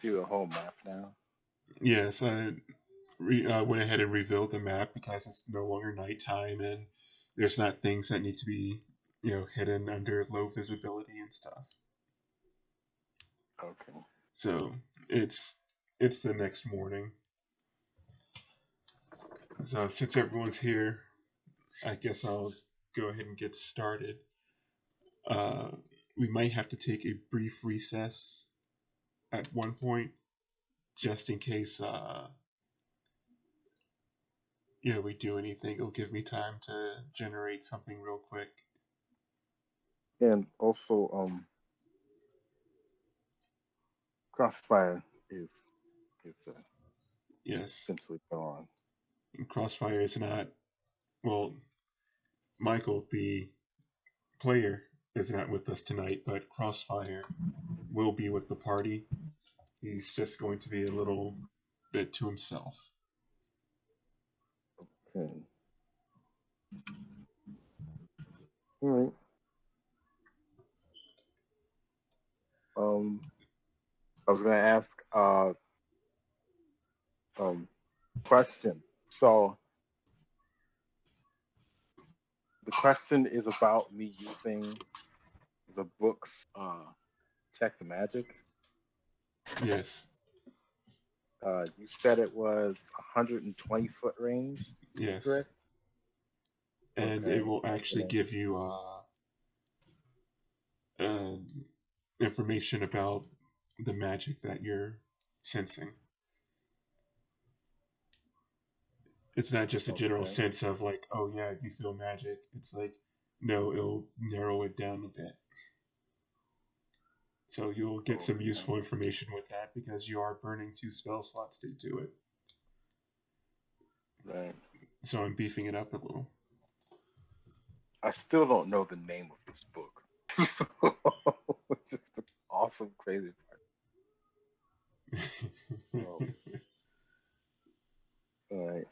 sent you a whole map now. Yes, I went ahead and revealed the map because it's no longer nighttime and there's not things that need to be, hidden under low visibility and stuff. Okay. So it's the next morning. So since everyone's here, I guess I'll go ahead and get started. We might have to take a brief recess at one point, just in case we do anything. It'll give me time to generate something real quick. And also, Crossfire is Yes. essentially gone. And Crossfire is not, well, Michael, the player, is not with us tonight, but Crossfire will be with the party. He's just going to be a little bit to himself. Okay. All right. I was gonna ask question. So the question is about me using the book's Detect Magic. Yes. You said it was 120 foot range. Yes. Correct? And Okay. it will actually give you information about the magic that you're sensing. It's not just a general sense of like, oh yeah, you feel magic. It's like, no, it'll narrow it down a bit. So you'll get some useful information with that because you are burning 2 spell slots due to it. Right. So I'm beefing it up a little. I still don't know the name of this book. It's just the awesome, crazy part. All right.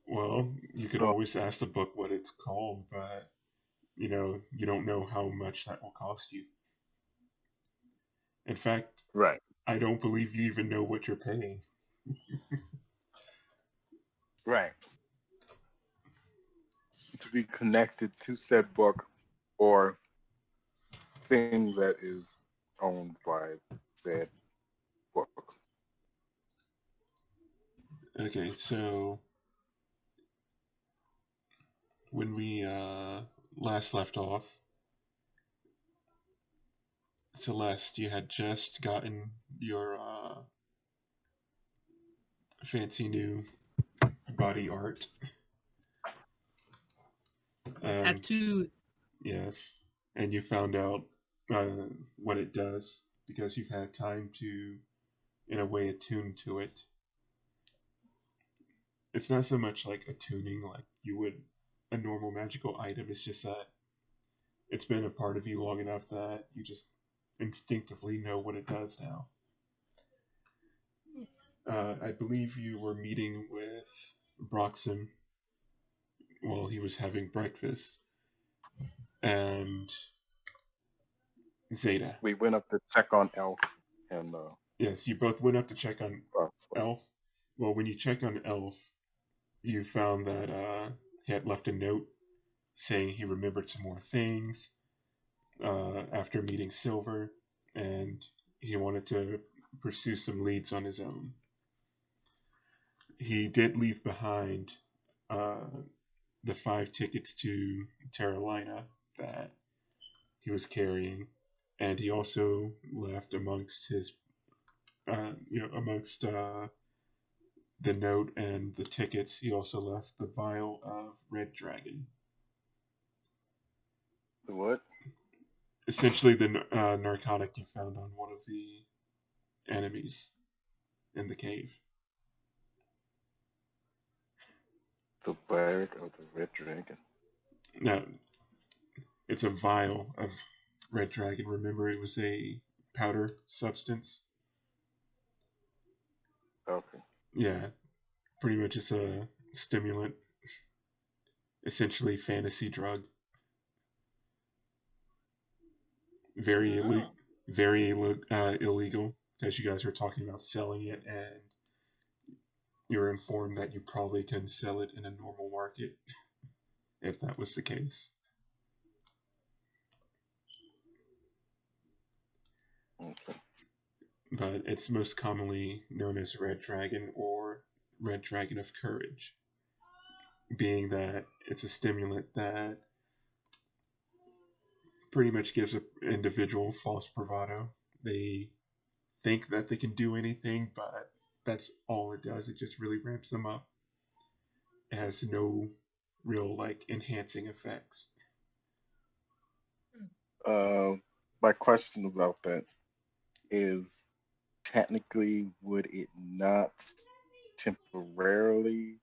Well, you could always ask the book what it's called, but you don't know how much that will cost you. In fact, right. I don't believe you even know what you're paying. Right. To be connected to said book or thing that is owned by said book. Okay, so when we last left off, Celeste, you had just gotten your fancy new body art. Tattoos. Yes, and you found out what it does because you've had time to, in a way, attune to it. It's not so much like attuning like you would a normal magical item. It's just that it's been a part of you long enough that you just instinctively know what it does now. I believe you were meeting with Broxim while he was having breakfast, and Zaida. We went up to check on Elf, and yes, you both went up to check on Elf. Well, when you check on Elf, you found that he had left a note saying he remembered some more things after meeting Silver, and he wanted to pursue some leads on his own. He did leave behind the 5 tickets to Terralina that he was carrying, and he also left amongst his, amongst the note and the tickets, he also left the vial of Red Dragon. The what? Essentially the narcotic you found on one of the enemies in the cave. The bird of the Red Dragon. No, it's a vial of Red Dragon. Remember, it was a powder substance. Okay. Yeah, pretty much it's a stimulant. Essentially, fantasy drug. Very illegal. because you guys were talking about selling it, and you were informed that you probably couldn't sell it in a normal market, if that was the case. Okay. But it's most commonly known as Red Dragon or Red Dragon of Courage, being that it's a stimulant that pretty much gives an individual false bravado. They think that they can do anything, but that's all it does. It just really ramps them up. It has no real enhancing effects. My question about that is, technically, would it not temporarily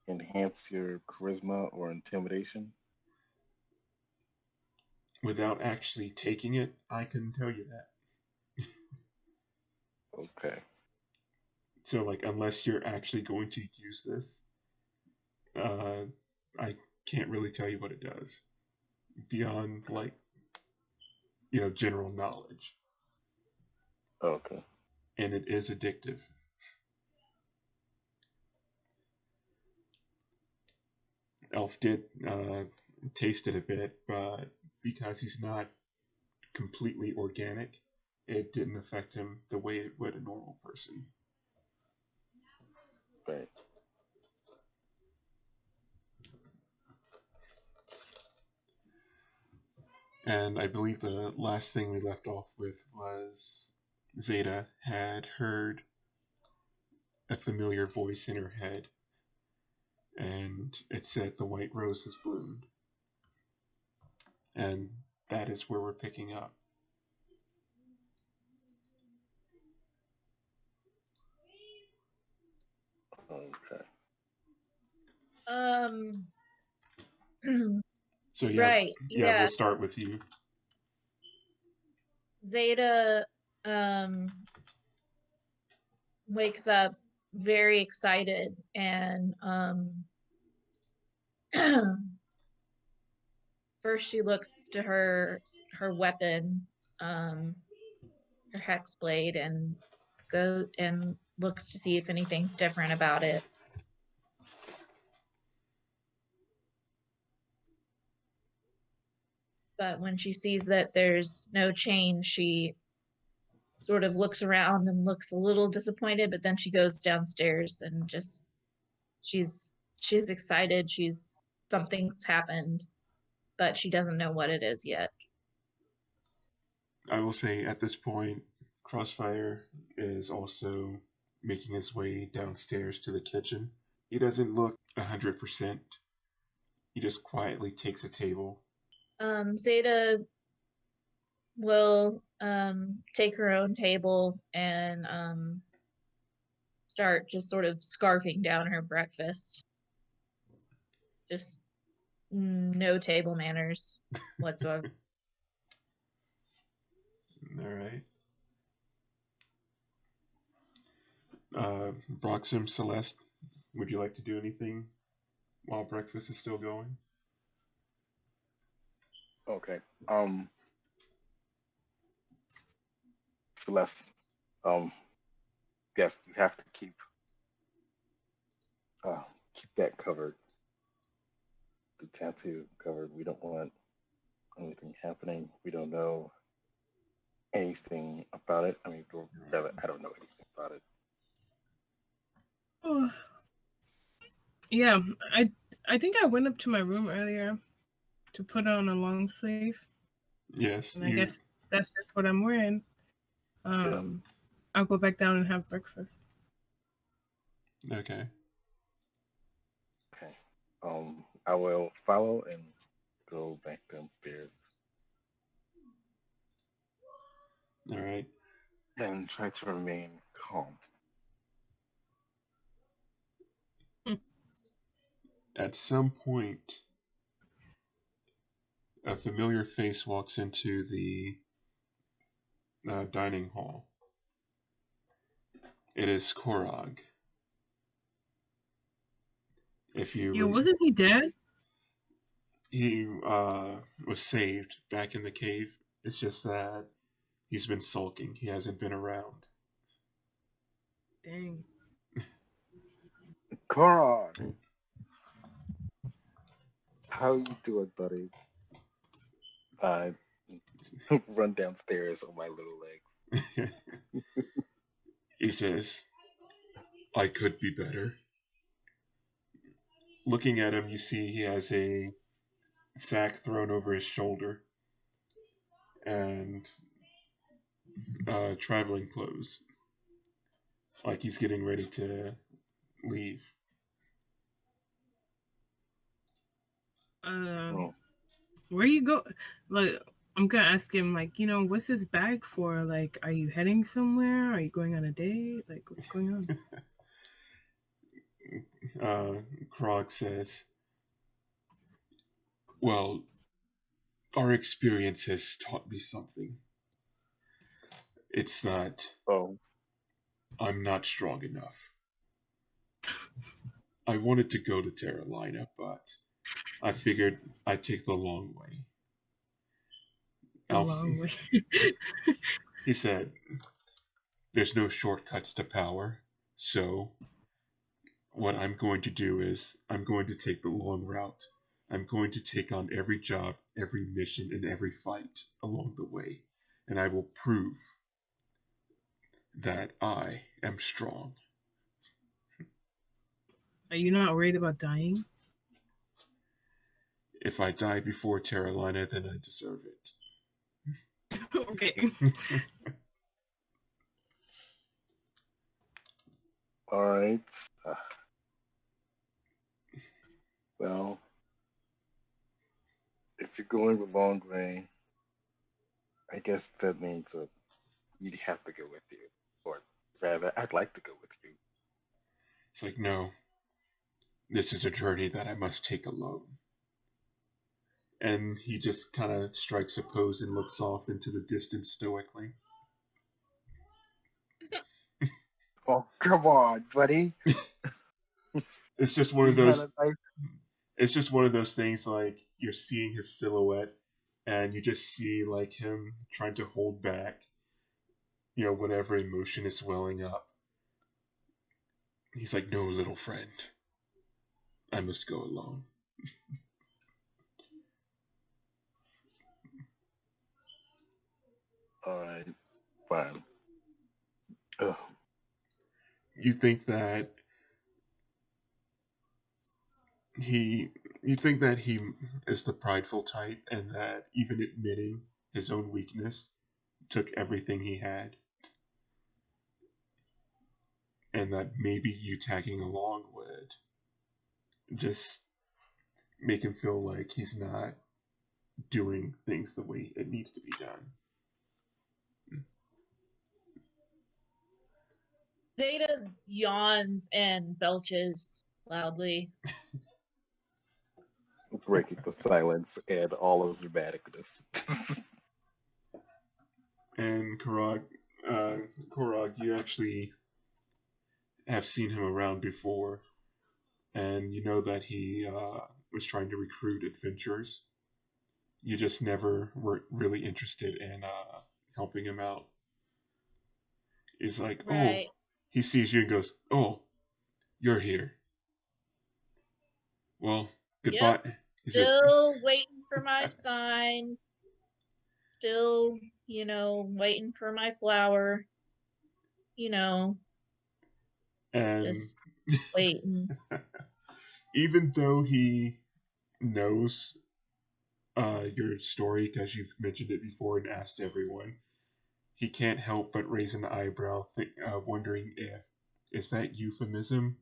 enhance your charisma or intimidation? Without actually taking it, I couldn't tell you that. Okay. So, unless you're actually going to use this, I can't really tell you what it does beyond, general knowledge. Okay. And it is addictive. Elf did taste it a bit, but because he's not completely organic, it didn't affect him the way it would a normal person. Right. And I believe the last thing we left off with was Zaida had heard a familiar voice in her head, and it said the white rose has bloomed. And that is where we're picking up. Okay. So yeah, right. yeah, we'll start with you. Zaida wakes up very excited and first she looks to her weapon, her hex blade, and looks to see if anything's different about it. But when she sees that there's no change, she sort of looks around and looks a little disappointed, but then she goes downstairs and just she's excited. Something's happened, but she doesn't know what it is yet. I will say at this point, Crossfire is also making his way downstairs to the kitchen. He doesn't look 100%. He just quietly takes a table. Zaida will take her own table and start just sort of scarfing down her breakfast. Just no table manners whatsoever. All right. Broxim, Celeste, would you like to do anything while breakfast is still going? Okay. Celeste, yes, you have to keep that covered. The tattoo covered. We don't want anything happening. We don't know anything about it. I mean, rather, I don't know anything about it. Oh. Yeah, I think I went up to my room earlier to put on a long sleeve. Yes. And I guess that's just what I'm wearing. I'll go back down and have breakfast. Okay. Okay. I will follow and go back downstairs. All right. And try to remain calm. At some point, a familiar face walks into the dining hall. It is Korog. Wasn't he dead? He was saved back in the cave. It's just that he's been sulking. He hasn't been around. Dang. Karan, how you doing, buddy? I run downstairs on my little legs. He says, I could be better. Looking at him, you see he has a sack thrown over his shoulder and traveling clothes. Like he's getting ready to leave. Where you go? Like, I'm gonna ask him, like, what's his bag for? Like, are you heading somewhere? Are you going on a date? Like, what's going on? Krog says, well, our experience has taught me something. It's that I'm not strong enough. I wanted to go to Terralina, but I figured I'd take the long way. Long way. He said, there's no shortcuts to power, so what I'm going to do is I'm going to take the long route. I'm going to take on every job, every mission, and every fight along the way, and I will prove that I am strong. Are you not worried about dying? If I die before Terralina, then I deserve it. Okay. All right. Well, if you're going the long way, I guess that means that you'd have to go with you. Or rather, I'd like to go with you. It's like, no. This is a journey that I must take alone. And he just kind of strikes a pose and looks off into the distance stoically. Oh, come on, buddy. It's just one of those. It's just one of those things. Like you're seeing his silhouette, and you just see like him trying to hold back, whatever emotion is welling up. He's like, "No, little friend, I must go alone." All right, fine. Ugh. You think that he is the prideful type, and that even admitting his own weakness took everything he had, and that maybe you tagging along would just make him feel like he's not doing things the way it needs to be done. Zaida yawns and belches loudly. Breaking the silence and all of dramaticness. And Korog, you actually have seen him around before, and you know that he was trying to recruit adventurers. You just never were really interested in helping him out. He's like, right. Oh, he sees you and goes, oh, you're here. Well, goodbye. Yep. Still waiting for my sign. Still, waiting for my flower. And just waiting. Even though he knows your story because you've mentioned it before and asked everyone, he can't help but raise an eyebrow, wondering if is that euphemism.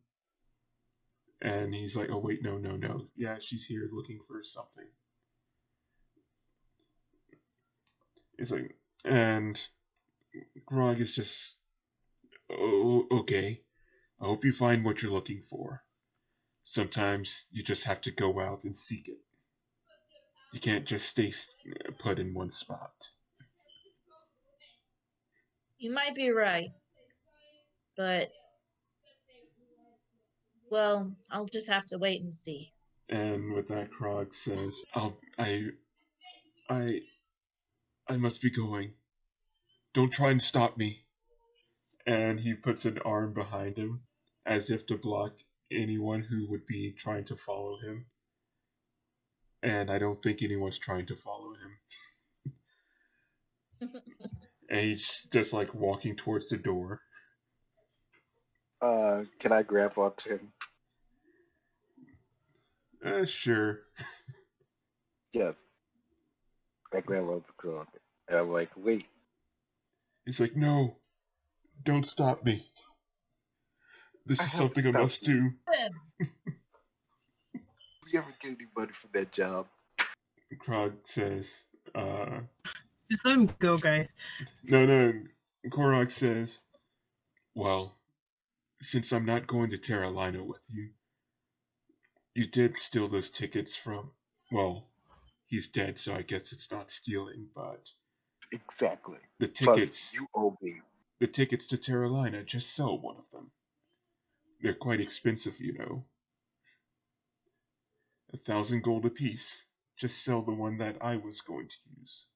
And he's like, oh wait, no. Yeah, she's here looking for something. It's like, and Grog is just, oh, okay. I hope you find what you're looking for. Sometimes you just have to go out and seek it. You can't just stay put in one spot. You might be right. But, well, I'll just have to wait and see. And with that, Krog says, I must be going. Don't try and stop me. and he puts an arm behind him as if to block anyone who would be trying to follow him. And I don't think anyone's trying to follow him. And he's just like walking towards the door. Can I grab onto him? Sure. Yes. I grab onto the girl, and I'm like, wait. He's like, no, don't stop me. This is something I must do. You ever get any money for that job? Krog says, Just let him go, guys. No. Korog says, well, since I'm not going to Terralina with you, you did steal those tickets from, well, he's dead, so I guess it's not stealing, but... Exactly. The tickets... Plus, you owe me. The tickets to Terralina, just sell one of them. They're quite expensive, you know. 1,000 gold apiece. Just sell the one that I was going to use.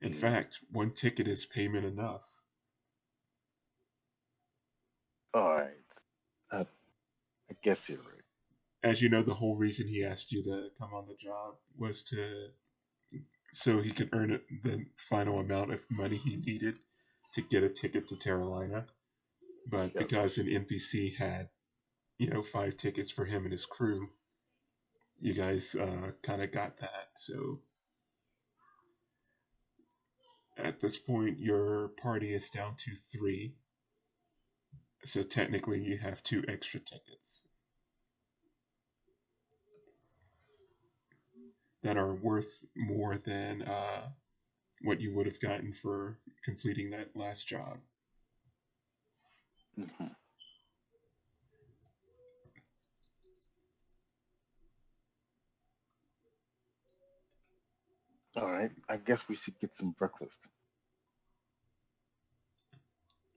In fact, one ticket is payment enough. Alright. I guess you're right. As you know, the whole reason he asked you to come on the job was so he could earn the final amount of money he needed to get a ticket to Terralina. But because an NPC had, 5 tickets for him and his crew, you guys kind of got that. So at this point, your party is down to 3. So technically, you have 2 extra tickets that are worth more than what you would have gotten for completing that last job. Mm-hmm. Alright, I guess we should get some breakfast.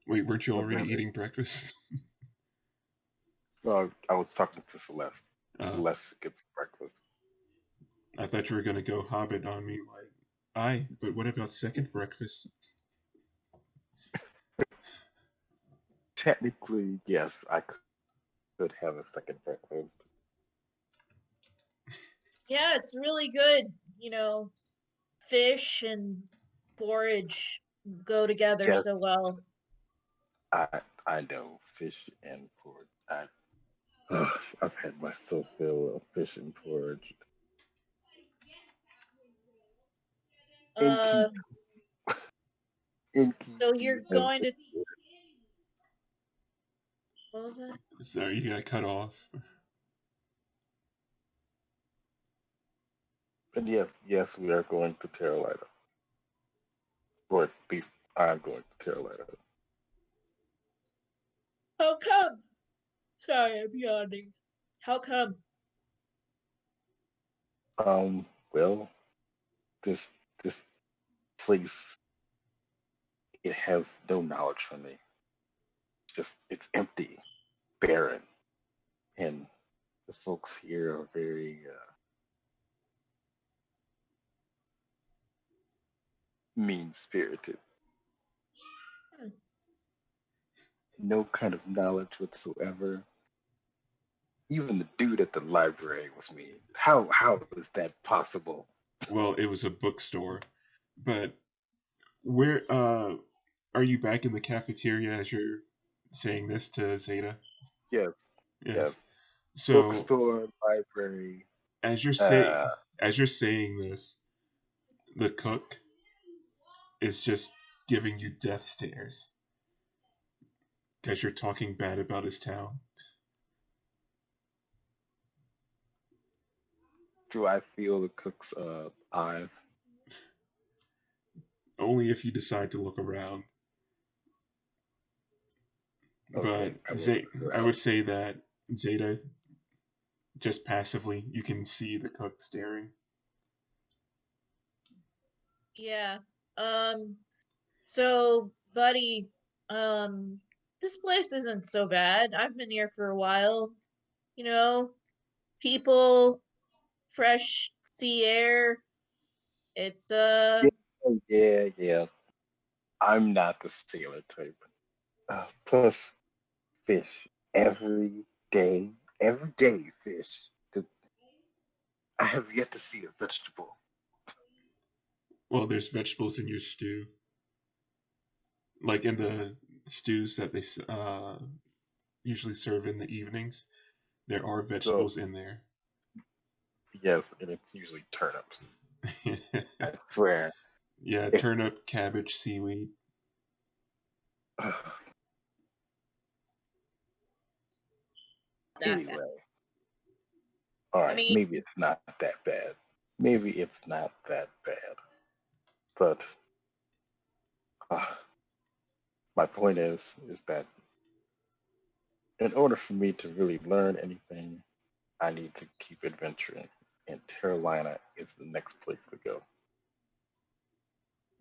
Wait, weren't you already eating breakfast? No, I was talking to Celeste. Celeste gets breakfast. I thought you were going to go hobbit on me like, aye, but what about second breakfast? Technically, yes, I could have a second breakfast. Yeah, it's really good. Fish and porridge go together so well. I know fish and porridge. I've had my fill of fish and porridge. So you're going to... What was that? Sorry, you got cut off. And yes, we are going to Terralina. Or at least I'm going to Terralina. How come? Sorry, I'm yawning. How come? Well, this place, it has no knowledge for me. It's empty, barren, and the folks here are very mean-spirited. No kind of knowledge whatsoever. Even the dude at the library was mean. How is that possible? Well, it was a bookstore. But where are you back in the cafeteria as you're saying this to Zaida? Yes. So bookstore, library. As you're saying this, the cook is just giving you death stares because you're talking bad about his town. Do I feel the cook's eyes? Only if you decide to look around. Okay, but I would say that Zaida, just passively, you can see the cook staring. Yeah. So, buddy, this place isn't so bad. I've been here for a while. People, fresh sea air. It's Yeah. I'm not the sailor type. Plus, fish every day, fish. I have yet to see a vegetable. Well, there's vegetables in your stew, like in the stews that they usually serve in the evenings. There are vegetables in there. Yes, and it's usually turnips. I swear. Yeah, turnip, cabbage, seaweed. Anyway. All right, maybe it's not that bad. But my point is that in order for me to really learn anything, I need to keep adventuring. And Terralina is the next place to go.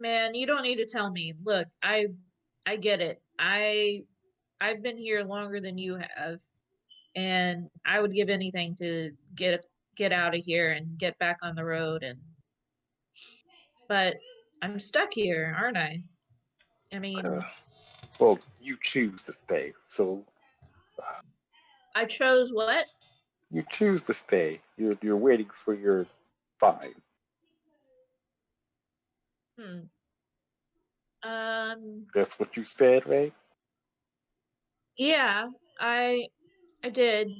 Man, you don't need to tell me. Look, I get it. I've been here longer than you have, and I would give anything to get out of here and get back on the road. But I'm stuck here, aren't I? I mean, well, you choose to stay, so I chose what? You choose to stay. You're waiting for your fine. That's what you said, right? Yeah, I did.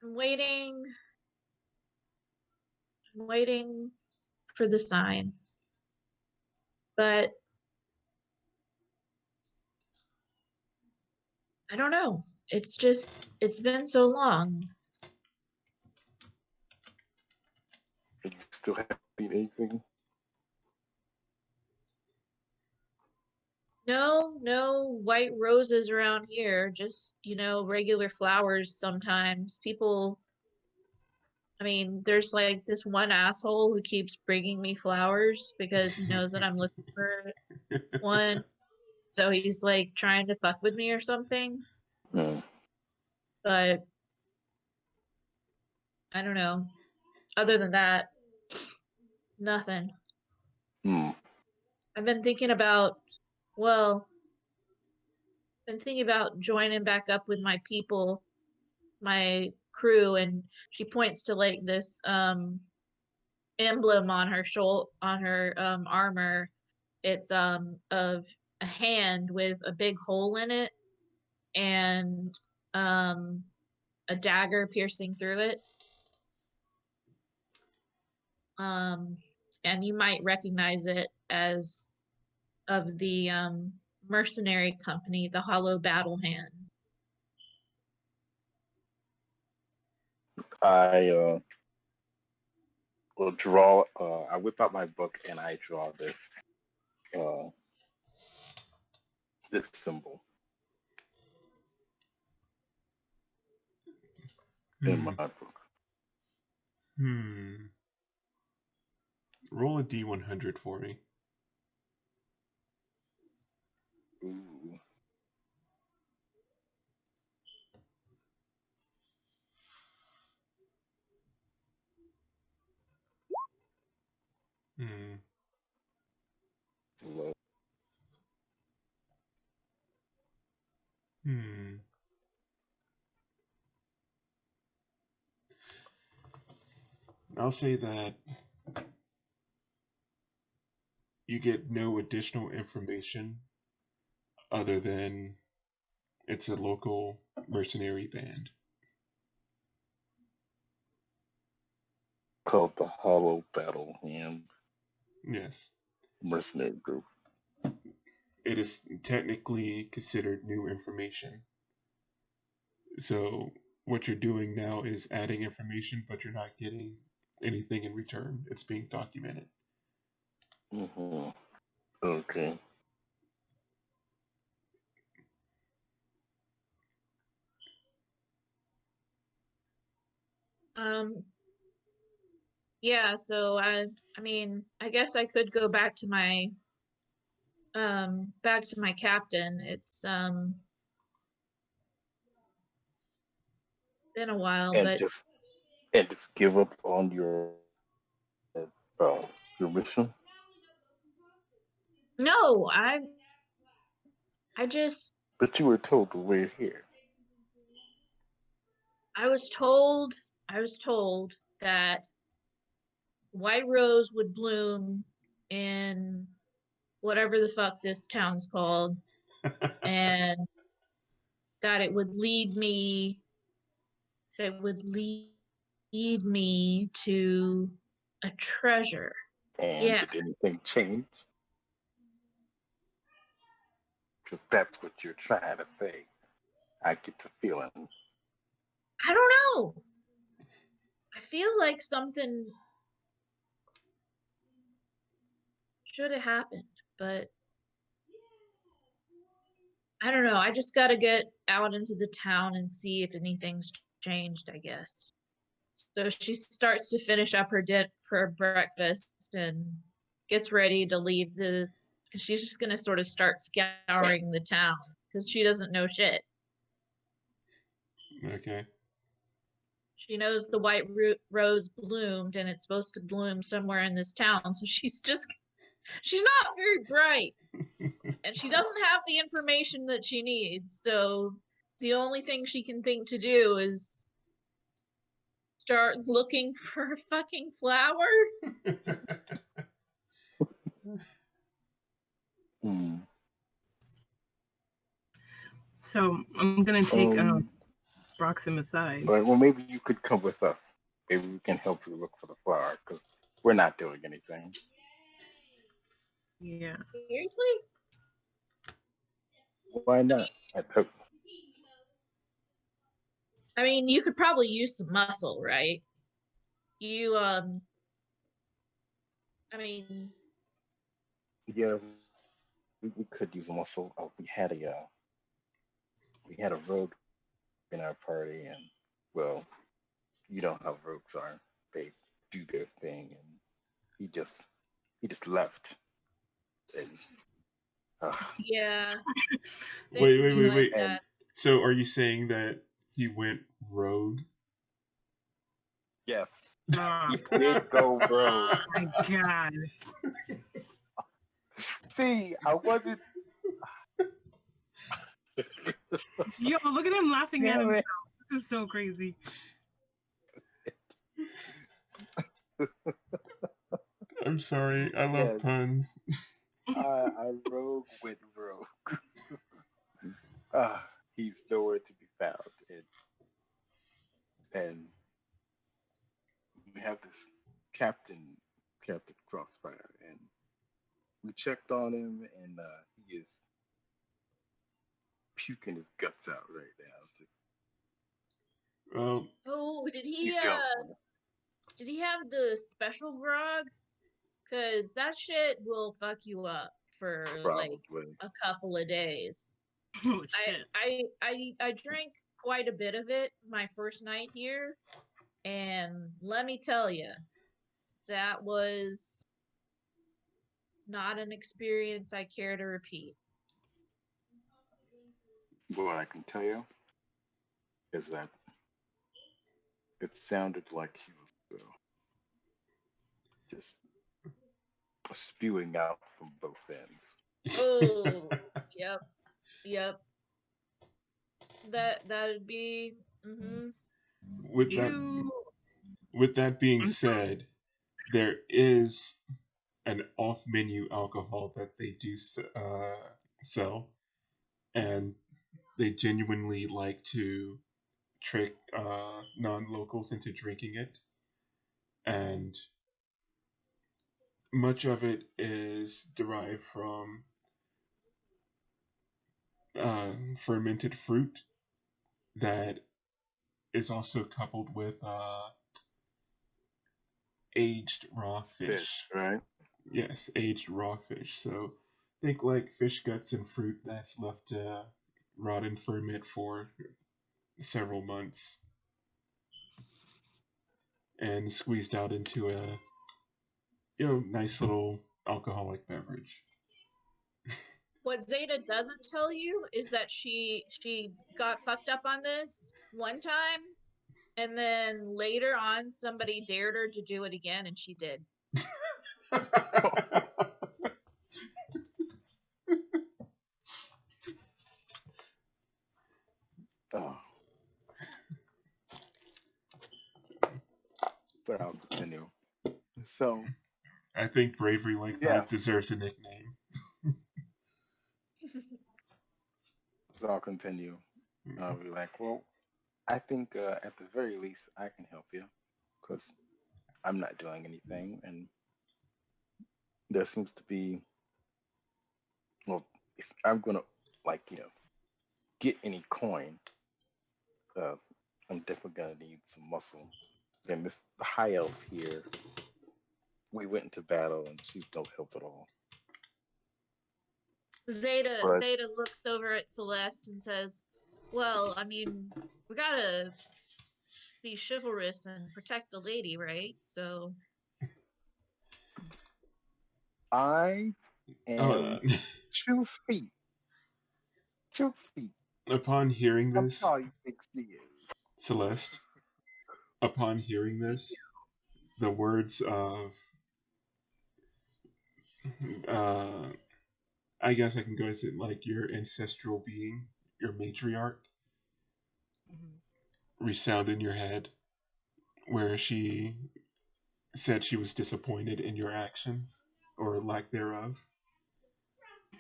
I'm waiting for the sign. But I don't know. It's been so long. And you still haven't seen anything? No white roses around here. Just, regular flowers sometimes. People, I mean, there's like this one asshole who keeps bringing me flowers because he knows that I'm looking for one. So he's like trying to fuck with me or something. But I don't know. Other than that, nothing. I've been thinking about, joining back up with my people, my crew, and she points to like this emblem on her armor. It's of a hand with a big hole in it and a dagger piercing through it. And you might recognize it as of the mercenary company, the Hollow Battle Hands. I will draw. I whip out my book and I draw this symbol in my book. Roll a D100 for me. Ooh. Low. I'll say that you get no additional information other than it's a local mercenary band. Called the Hollow Battle Hand. Yes. Mercenary group. It is technically considered new information. So what you're doing now is adding information, but you're not getting anything in return. It's being documented. Okay. Yeah, so I mean, I guess I could go back to my captain. It's been a while, and but just give up on your mission. No, I just But you were told to we're here. I was told that white rose would bloom in whatever the fuck this town's called, and that it would lead me to a treasure. And Yeah. did anything change? Because that's what you're trying to say. I get the feeling. I don't know. I feel like something should have happened, but I don't know. I just got to get out into the town and see if anything's changed, I guess. So she starts to finish up her breakfast and gets ready to leave because she's just going to sort of start scouring the town because she doesn't know shit. Okay. She knows the white rose bloomed and it's supposed to bloom somewhere in this town. So she's not very bright and she doesn't have the information that she needs. So the only thing she can think to do is start looking for a fucking flower. So I'm gonna take Broxim aside. Right, well, maybe you could come with us. Maybe we can help you look for the flower because we're not doing anything. Yeah. Seriously? Why not? I mean, you could probably use some muscle, right? Yeah, we could use muscle. Oh, we had a rogue in our party, and well, you know how rogues are. They do their thing, and he just left. And, Yeah. Wait. And So are you saying that he went rogue? yes, Oh, he did go rogue. my God. See, I wasn't. Yo, look at him laughing at Damn himself. it. This is so crazy. I'm sorry. I love Yes. puns. I rogue went rogue. He's nowhere to be found, and we have this Captain Crossfire, and we checked on him, and he is puking his guts out right now. Well, Oh, did he You don't. did he have the special grog? Cause that shit will fuck you up for like Probably. a couple of days. Oh shit. I drank quite a bit of it my first night here, and let me tell you, that was not an experience I care to repeat. What I can tell you is that it sounded like he was just spewing out from both ends. Oh, yep. That'd be. Mm-hmm. With that being said, there is an off-menu alcohol that they do sell, and they genuinely like to trick non-locals into drinking it, and much of it is derived from fermented fruit that is also coupled with aged raw fish. Right? Yes, aged raw fish. So think like fish guts and fruit that's left to rot and ferment for several months and squeezed out into a nice little alcoholic beverage. What Zaida doesn't tell you is that she got fucked up on this one time, and then later on somebody dared her to do it again, and she did. Oh. But I'll continue. So I think bravery like that deserves a nickname. So I'll continue. I'll be like, well, I think at the very least I can help you because I'm not doing anything, and there seems to be, well, if I'm gonna get any coin, uh, I'm definitely gonna need some muscle. And this high elf here, we went into battle and she's no help at all. Zaida looks over at Celeste and says, well, I mean, we gotta be chivalrous and protect the lady, right? So I am 2 feet. 2 feet. Upon hearing this, How tall you think she is? Celeste, upon hearing this, the words of, I guess I can go as like your ancestral being, your matriarch, resound in your head, where she said she was disappointed in your actions or lack thereof.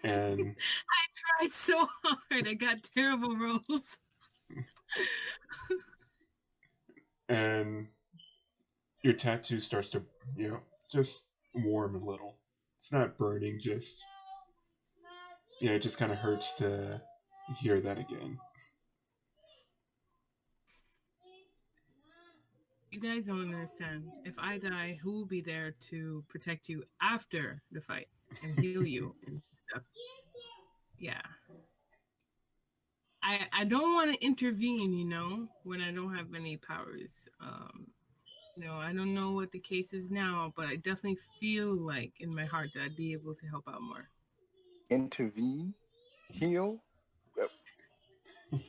And I tried so hard. I got terrible rolls. And your tattoo starts to, just warm a little. It's not burning, just, it just kind of hurts to hear that again. You guys don't understand. If I die, who will be there to protect you after the fight and heal you and stuff? Yeah. I don't want to intervene, when I don't have any powers. I don't know what the case is now, but I definitely feel like in my heart that I'd be able to help out more. Intervene? Heal?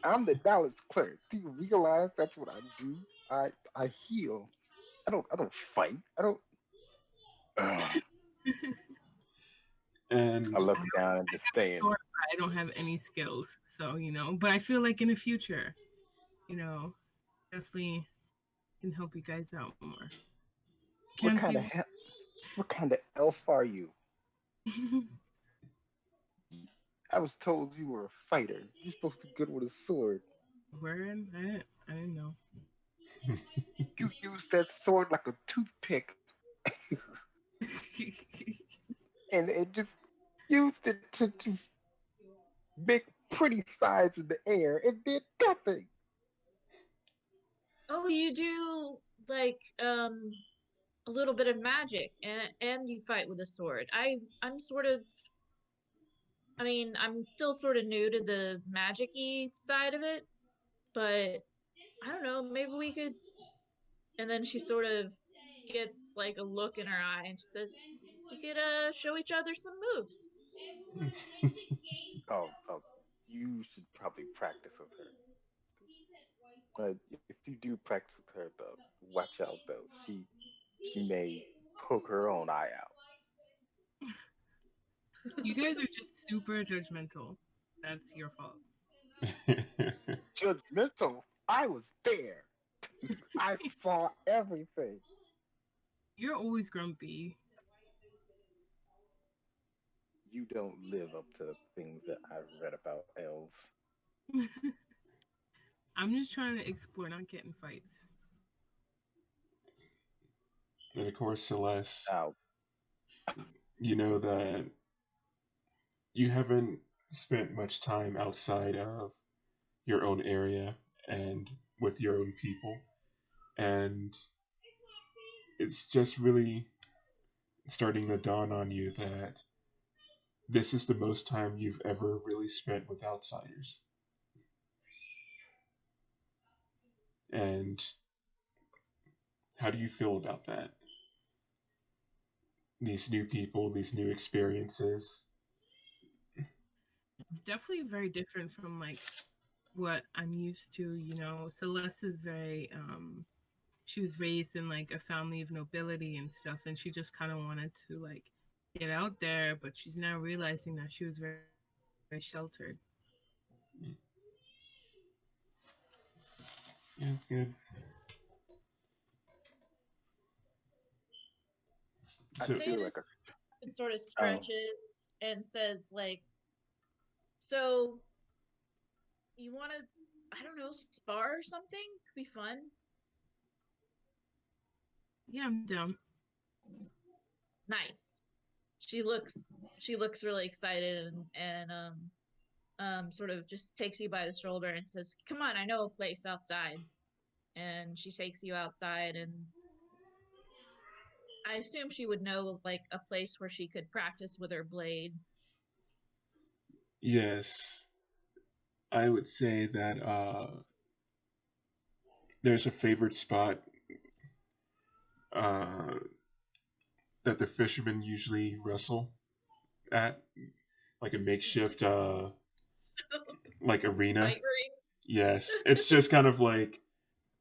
I'm the deluxe cleric. Do you realize that's what I do? I heal. I don't fight. I don't. And I look down and disdain. I don't have any skills, so But I feel like in the future, definitely can help you guys out more. What kind of elf are you? I was told you were a fighter. You're supposed to be good with a sword. Where? I didn't know. You used that sword like a toothpick. And it just used it to just make pretty signs in the air. It did nothing. Oh, you do like a little bit of magic and you fight with a sword. I'm still sort of new to the magic-y side of it, but I don't know, maybe we could. And then she sort of gets like a look in her eye and she says, we could show each other some moves. Oh, you should probably practice with her. If you do practice with her, though, watch out though. She may poke her own eye out. You guys are just super judgmental. That's your fault. Judgmental? I was there. I saw everything. You're always grumpy. You don't live up to the things that I've read about elves. I'm just trying to explore, not get in fights. And of course, Celeste, Ow. you know that you haven't spent much time outside of your own area and with your own people. And it's just really starting to dawn on you that this is the most time you've ever really spent with outsiders. And how do you feel about that? These new people, these new experiences. It's definitely very different from like what I'm used to, Celeste is very she was raised in like a family of nobility and stuff, and she just kind of wanted to like get out there, but she's now realizing that she was very, very sheltered. Yeah, good. I So, feel like It sort of stretches and says, like, so you want to, I don't know, spar or something? Could be fun. Yeah, I'm down. Nice. She looks really excited and sort of just takes you by the shoulder and says, "Come on, I know a place outside." And she takes you outside, and I assume she would know of like a place where she could practice with her blade. yes, I would say that there's a favorite spot uh, that the fishermen usually wrestle at, like a makeshift like arena. Fight ring? Yes, it's just kind of like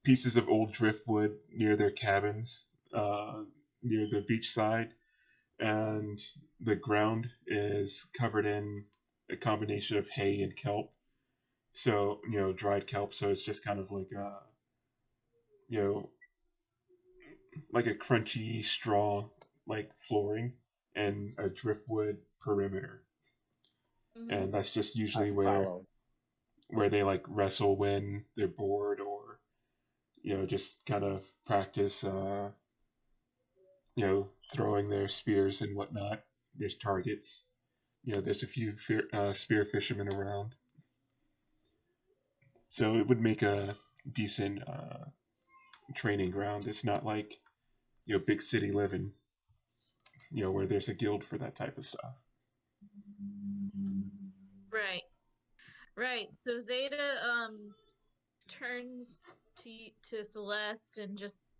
pieces of old driftwood near their cabins, near the beach side, and the ground is covered in a combination of hay and kelp. So, dried kelp. So it's just kind of like you know, like a crunchy straw, like flooring, and a driftwood perimeter. Mm-hmm. And that's just usually I where follow. they like wrestle when they're bored, or just kind of practice throwing their spears and whatnot. There's targets. There's a few spear fishermen around, so it would make a decent training ground. It's not like big city living, where there's a guild for that type of stuff. Right. Right. So Zaida turns to Celeste and just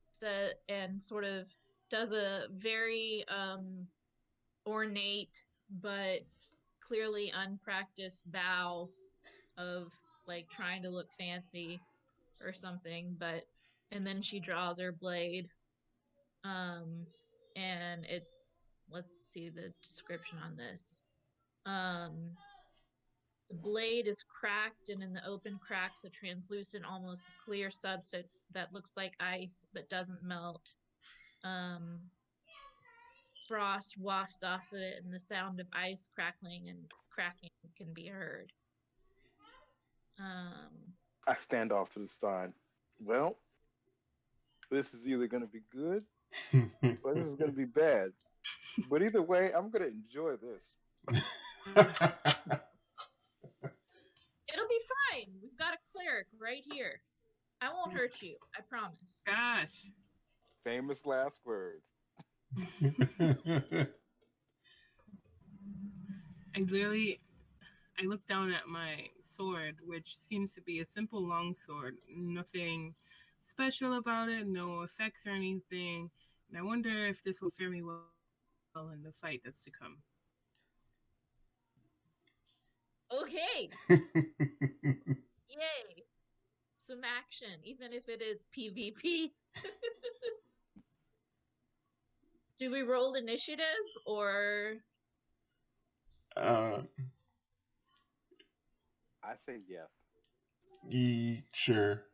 and sort of does a very ornate but clearly unpracticed bow of like trying to look fancy or something, and then she draws her blade. And let's see the description on this. The blade is cracked, and in the open cracks, a translucent, almost clear substance that looks like ice but doesn't melt. Frost wafts off of it, and the sound of ice crackling and cracking can be heard. I stand off to the side. Well, this is either going to be good or this is going to be bad. But either way, I'm going to enjoy this. It'll be fine. We've got a cleric right here. I won't hurt you. I promise. Gosh. Famous last words. I look down at my sword, which seems to be a simple long sword. Nothing special about it, no effects or anything. And I wonder if this will fare me well in the fight that's to come. Okay. Yay. Some action, even if it is PvP. Do we roll initiative or? I say yes. Sure.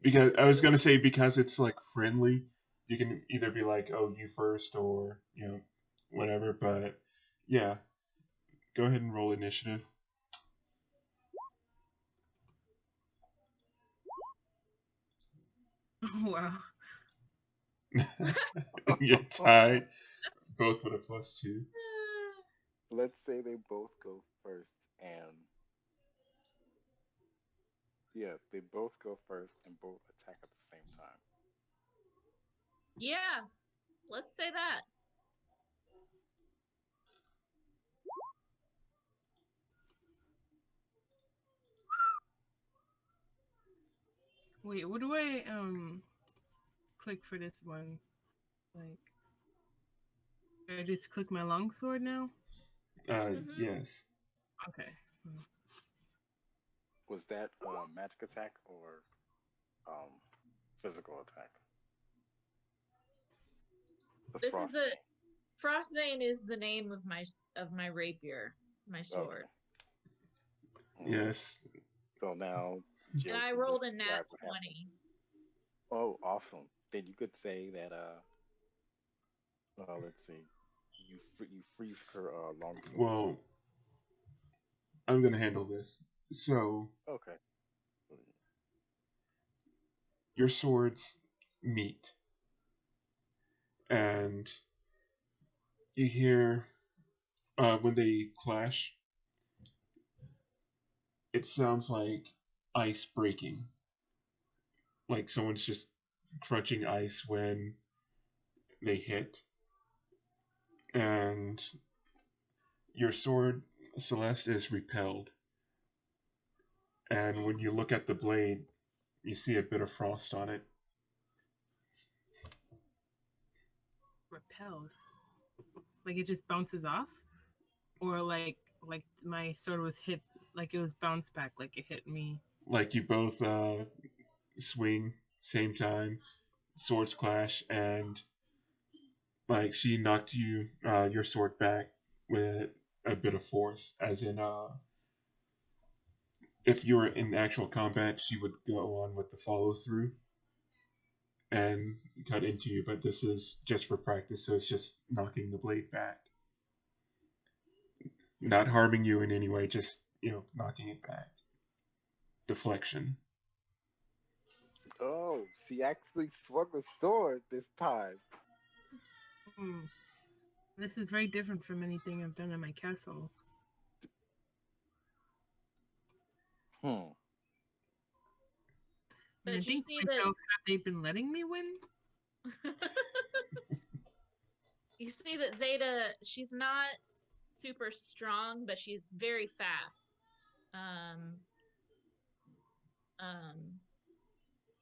Because I was gonna say, because it's like friendly, you can either be like, "Oh, you first," or whatever. But yeah, go ahead and roll initiative. Wow. You're tied. Both with a +2. Let's say they both go first, and they both go first and both attack at the same time. Yeah, let's say that. Wait, what do I click for this one? Like, I just click my longsword now? Yes. Okay. Was that magic attack or physical attack? This is the Frostbane is the name of my rapier, my sword. Okay. Yes. So now Jill And I can rolled a nat describe what happened. 20. Oh, awesome! Then you could say that. Let's see. You freeze her long sword. Well, I'm gonna handle this. So Okay. your swords meet, and you hear when they clash, it sounds like ice breaking, like someone's just crunching ice when they hit. And your sword, Celeste, is repelled. And when you look at the blade, you see a bit of frost on it. Repelled. Like it just bounces off? Or like my sword was hit, like it was bounced back, like it hit me. Like you both swing same time, swords clash, and like she knocked you your sword back with a bit of force, as in if you were in actual combat, she would go on with the follow through and cut into you, but this is just for practice, so it's just knocking the blade back. Not harming you in any way, just, knocking it back. Deflection. Oh, she actually swung the sword this time. This is very different from anything I've done in my castle. Hmm. But I think see that have they been letting me win? you see that Zaida, she's not super strong, but she's very fast.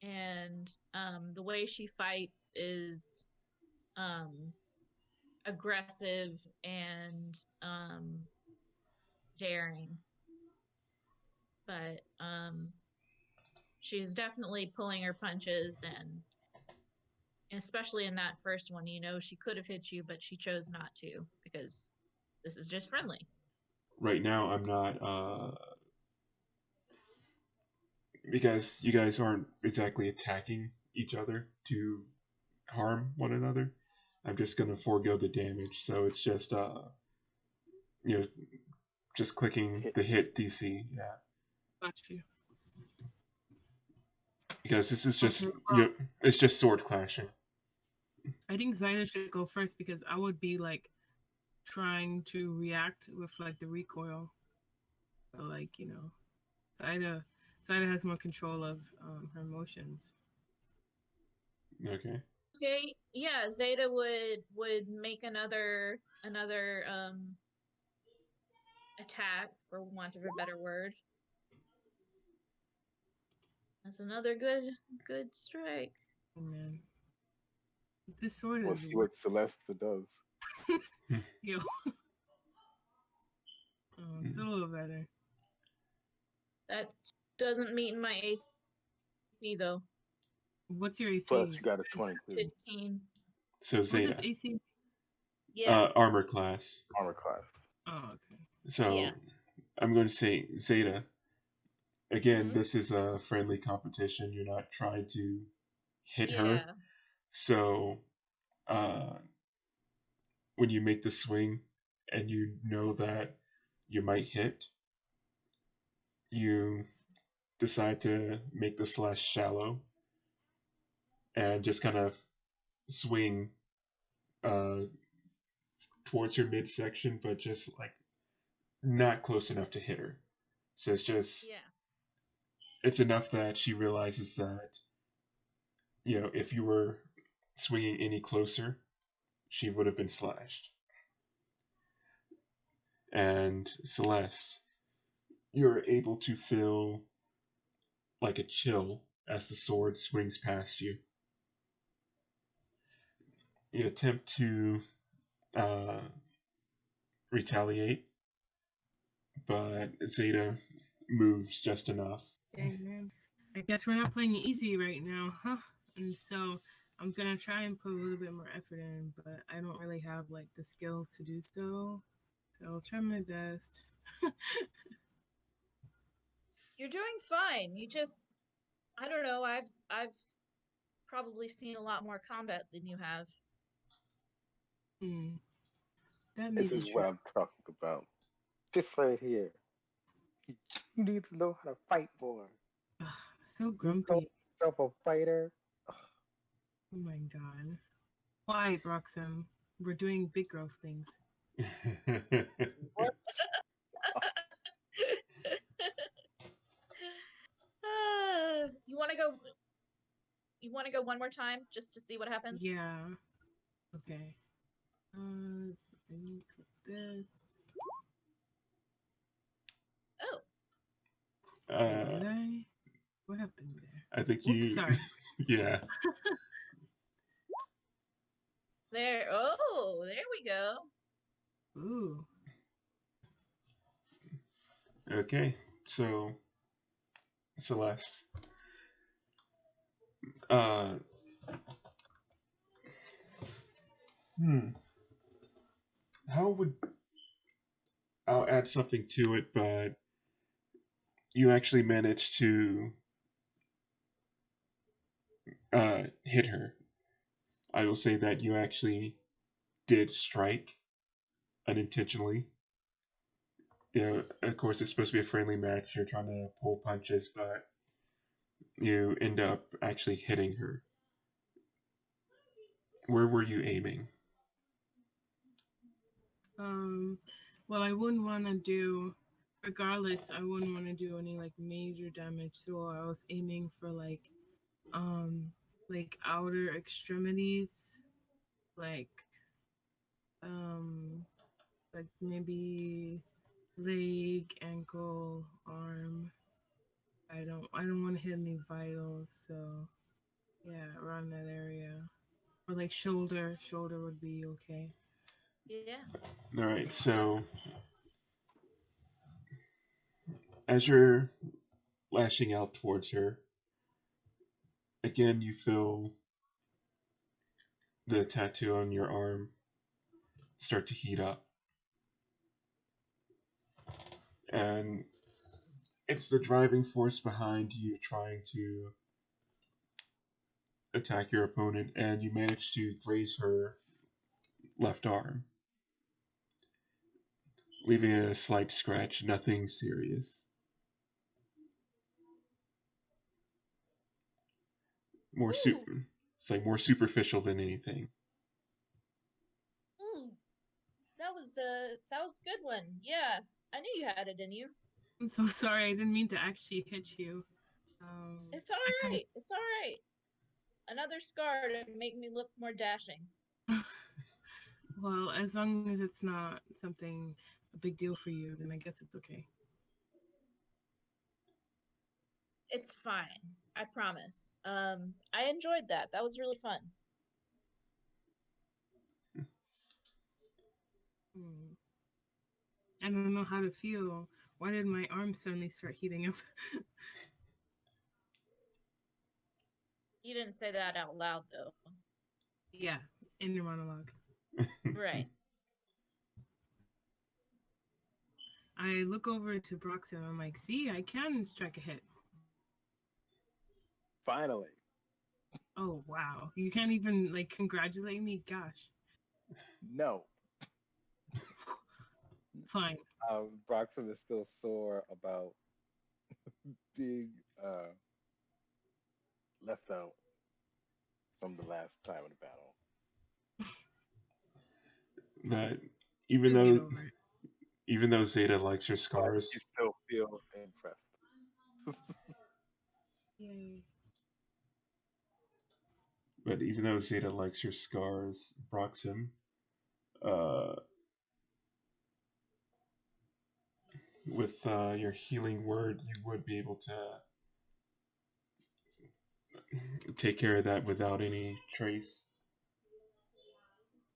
And the way she fights is aggressive and daring. But she's definitely pulling her punches, and especially in that first one, she could have hit you, but she chose not to because this is just friendly. Right now, I'm not, because you guys aren't exactly attacking each other to harm one another. I'm just gonna forego the damage, so it's just just clicking the hit DC. Yeah. Got you. Because this is just well, it's just sword clashing. I think Zaida should go first because I would be like trying to react with like the recoil. But like, Zaida has more control of her emotions. Okay. Okay, yeah, Zaida would make another attack, for want of a better word. That's another good strike. Oh, man. This sword We'll is see what Celeste does. Yo. It's a little better. That doesn't meet my AC though. What's your AC? Plus, you got a 22. 15. So Zaida. What is AC? Yeah. Armor class. Armor class. Oh, okay. So yeah. I'm going to say Zaida. Again, this is a friendly competition. You're not trying to hit her. So when you make the swing and you know that you might hit, you decide to make the slash shallow and just kind of swing towards her midsection, but just like not close enough to hit her. So it's just it's enough that she realizes that if you were swinging any closer, she would have been slashed. And Celeste, you're able to feel like a chill as the sword swings past you. You attempt to retaliate, but Zaida moves just enough. Dang, man. I guess we're not playing easy right now, huh? And so I'm gonna try and put a little bit more effort in, but I don't really have like the skills to do so. So I'll try my best. You're doing fine. You just, I don't know. I've probably seen a lot more combat than you have. That may This be is true. what I'm talking about. This right here. You need to know how to fight more. So You grumpy. call yourself a fighter. Oh my god. Why, Broxim? We're doing big girl things. What? You want to go? You want to go one more time just to see what happens? Yeah. Okay. Let me click this. Oh. Wait, did I? What happened there? I think Oops, sorry. Yeah. There. Oh, there we go. Ooh. Okay. So, Celeste. How would I'll add something to it, but you actually managed to hit her. I will say that you actually did strike unintentionally. You know, of course, it's supposed to be a friendly match. You're trying to pull punches, but you end up actually hitting her. Where were you aiming? Well, I wouldn't want to do, regardless, I wouldn't want to do any like major damage. So I was aiming for like outer extremities, like like maybe leg, ankle, arm. I don't want to hit any vitals, so yeah, around that area. Or like shoulder would be okay. Yeah. All right, so as you're lashing out towards her, again, you feel the tattoo on your arm start to heat up. And it's the driving force behind you trying to attack your opponent, and you manage to graze her left arm, leaving a slight scratch, nothing serious. It's like more superficial than anything. Ooh. That was a good one. Yeah. I knew you had it in you. I'm so sorry. I didn't mean to actually hit you. It's all right. It's all right. Another scar to make me look more dashing. Well, as long as it's not something a big deal for you, then I guess it's okay. It's fine. I promise. I enjoyed that. That was really fun. I don't know how to feel. Why did my arm suddenly start heating up? You didn't say that out loud, though. Yeah, in your monologue. Right. I look over to Broxim and I'm like, see, I can strike a hit. Finally. Oh, wow. You can't even, like, congratulate me? Gosh. No. Fine. Broxim is still sore about being left out from the last time in the battle. But even though Zaida likes your scars, he still feels impressed. Yay. but even though Zaida likes your scars, Broxim, with your healing word, you would be able to take care of that without any trace.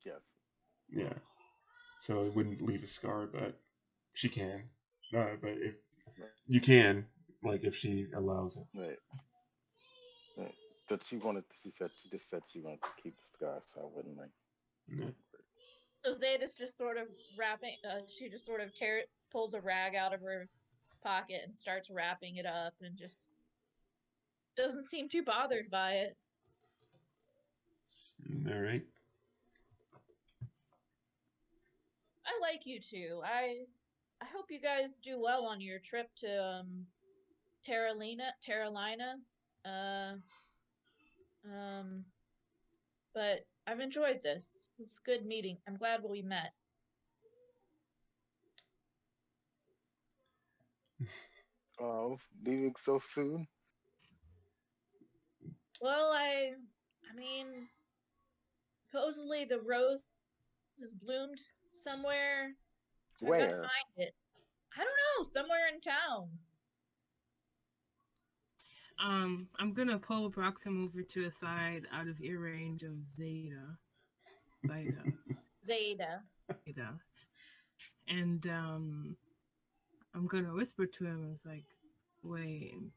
Yes. Yeah. So it wouldn't leave a scar, but she can. But if you can, like if she allows it. Right. That she just said she wanted to keep the scar, so I wouldn't like. Yeah. So Zaida's just sort of wrapping. She just sort of pulls a rag out of her pocket and starts wrapping it up and just doesn't seem too bothered by it. All right. I like you two. I hope you guys do well on your trip to Terralina. But I've enjoyed this. It's a good meeting. I'm glad we met. Oh, leaving so soon? Well, I mean, supposedly the rose has bloomed somewhere, so I've got to Where? find it. I don't know, somewhere in town. I'm gonna pull Broxim over to the side out of ear range of Zaida. Zaida. And I'm gonna whisper to him, it's like, wait,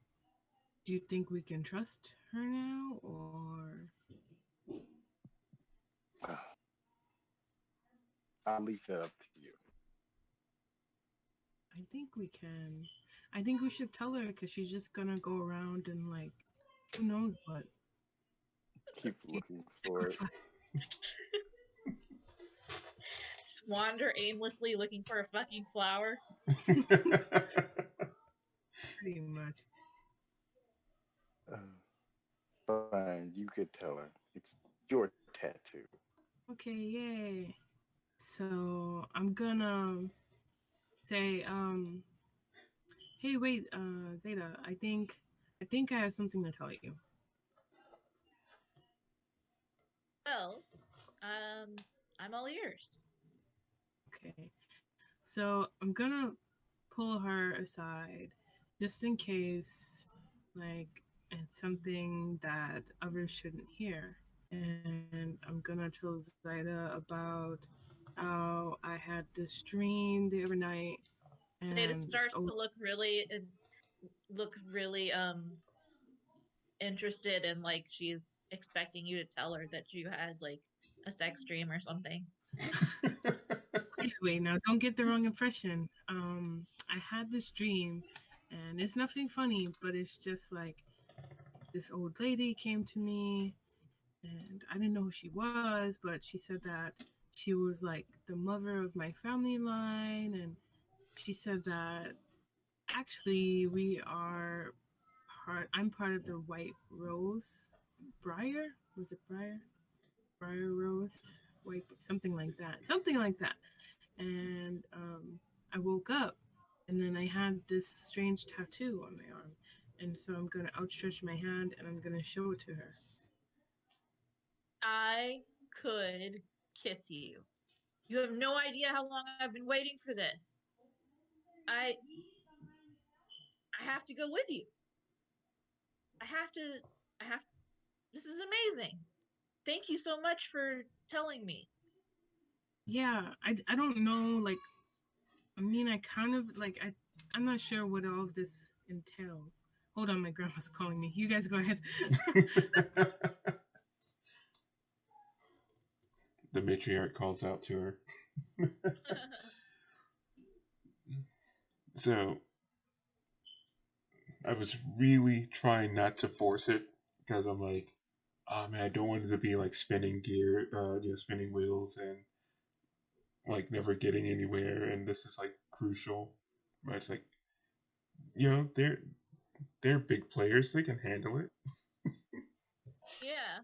do you think we can trust her now, or? I'll leave that up to you. I think we can. I think we should tell her because she's just gonna go around and like, who knows what. Keep looking for it. Just wander aimlessly looking for a fucking flower. Pretty much. Fine, you could tell her. It's your tattoo. Okay, yay. So I'm gonna say, hey, wait, Zaida, I think I have something to tell you. Well, I'm all ears. Okay. So I'm gonna pull her aside just in case, like, it's something that others shouldn't hear. And I'm gonna tell Zaida about how I had this dream the other night. Zaida starts to look really interested and like she's expecting you to tell her that you had like a sex dream or something. Anyway, now don't get the wrong impression. I had this dream and it's nothing funny, but it's just like this old lady came to me and I didn't know who she was, but she said that she was like the mother of my family line, and she said that actually I'm part of the White Rose Briar. Was it Briar? Briar Rose? White, something like that. And I woke up and then I had this strange tattoo on my arm. And so I'm going to outstretch my hand and I'm going to show it to her. I could kiss you. You have no idea how long I've been waiting for this. I have to go with you. I have to, this is amazing. Thank you so much for telling me. Yeah, I don't know, like, I mean, I kind of, like, I'm not sure what all of this entails. Hold on, my grandma's calling me. You guys go ahead. The matriarch calls out to her. So, I was really trying not to force it because I'm like, oh man, I don't want it to be like spinning gear, spinning wheels and like never getting anywhere. And this is like crucial. But it's like, they're big players. They can handle it. Yeah.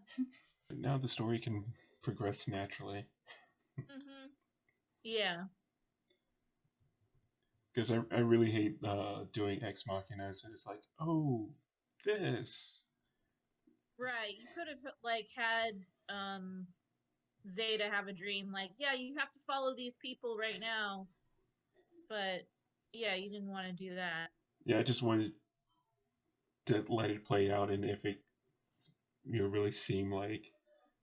Now the story can progress naturally. Mm-hmm. Yeah. Because I really hate doing ex machina. So it's like, oh, this. Right. You could have like had Zaida have a dream like, yeah, you have to follow these people right now. But yeah, you didn't want to do that. Yeah, I just wanted to let it play out, and if it really seem like,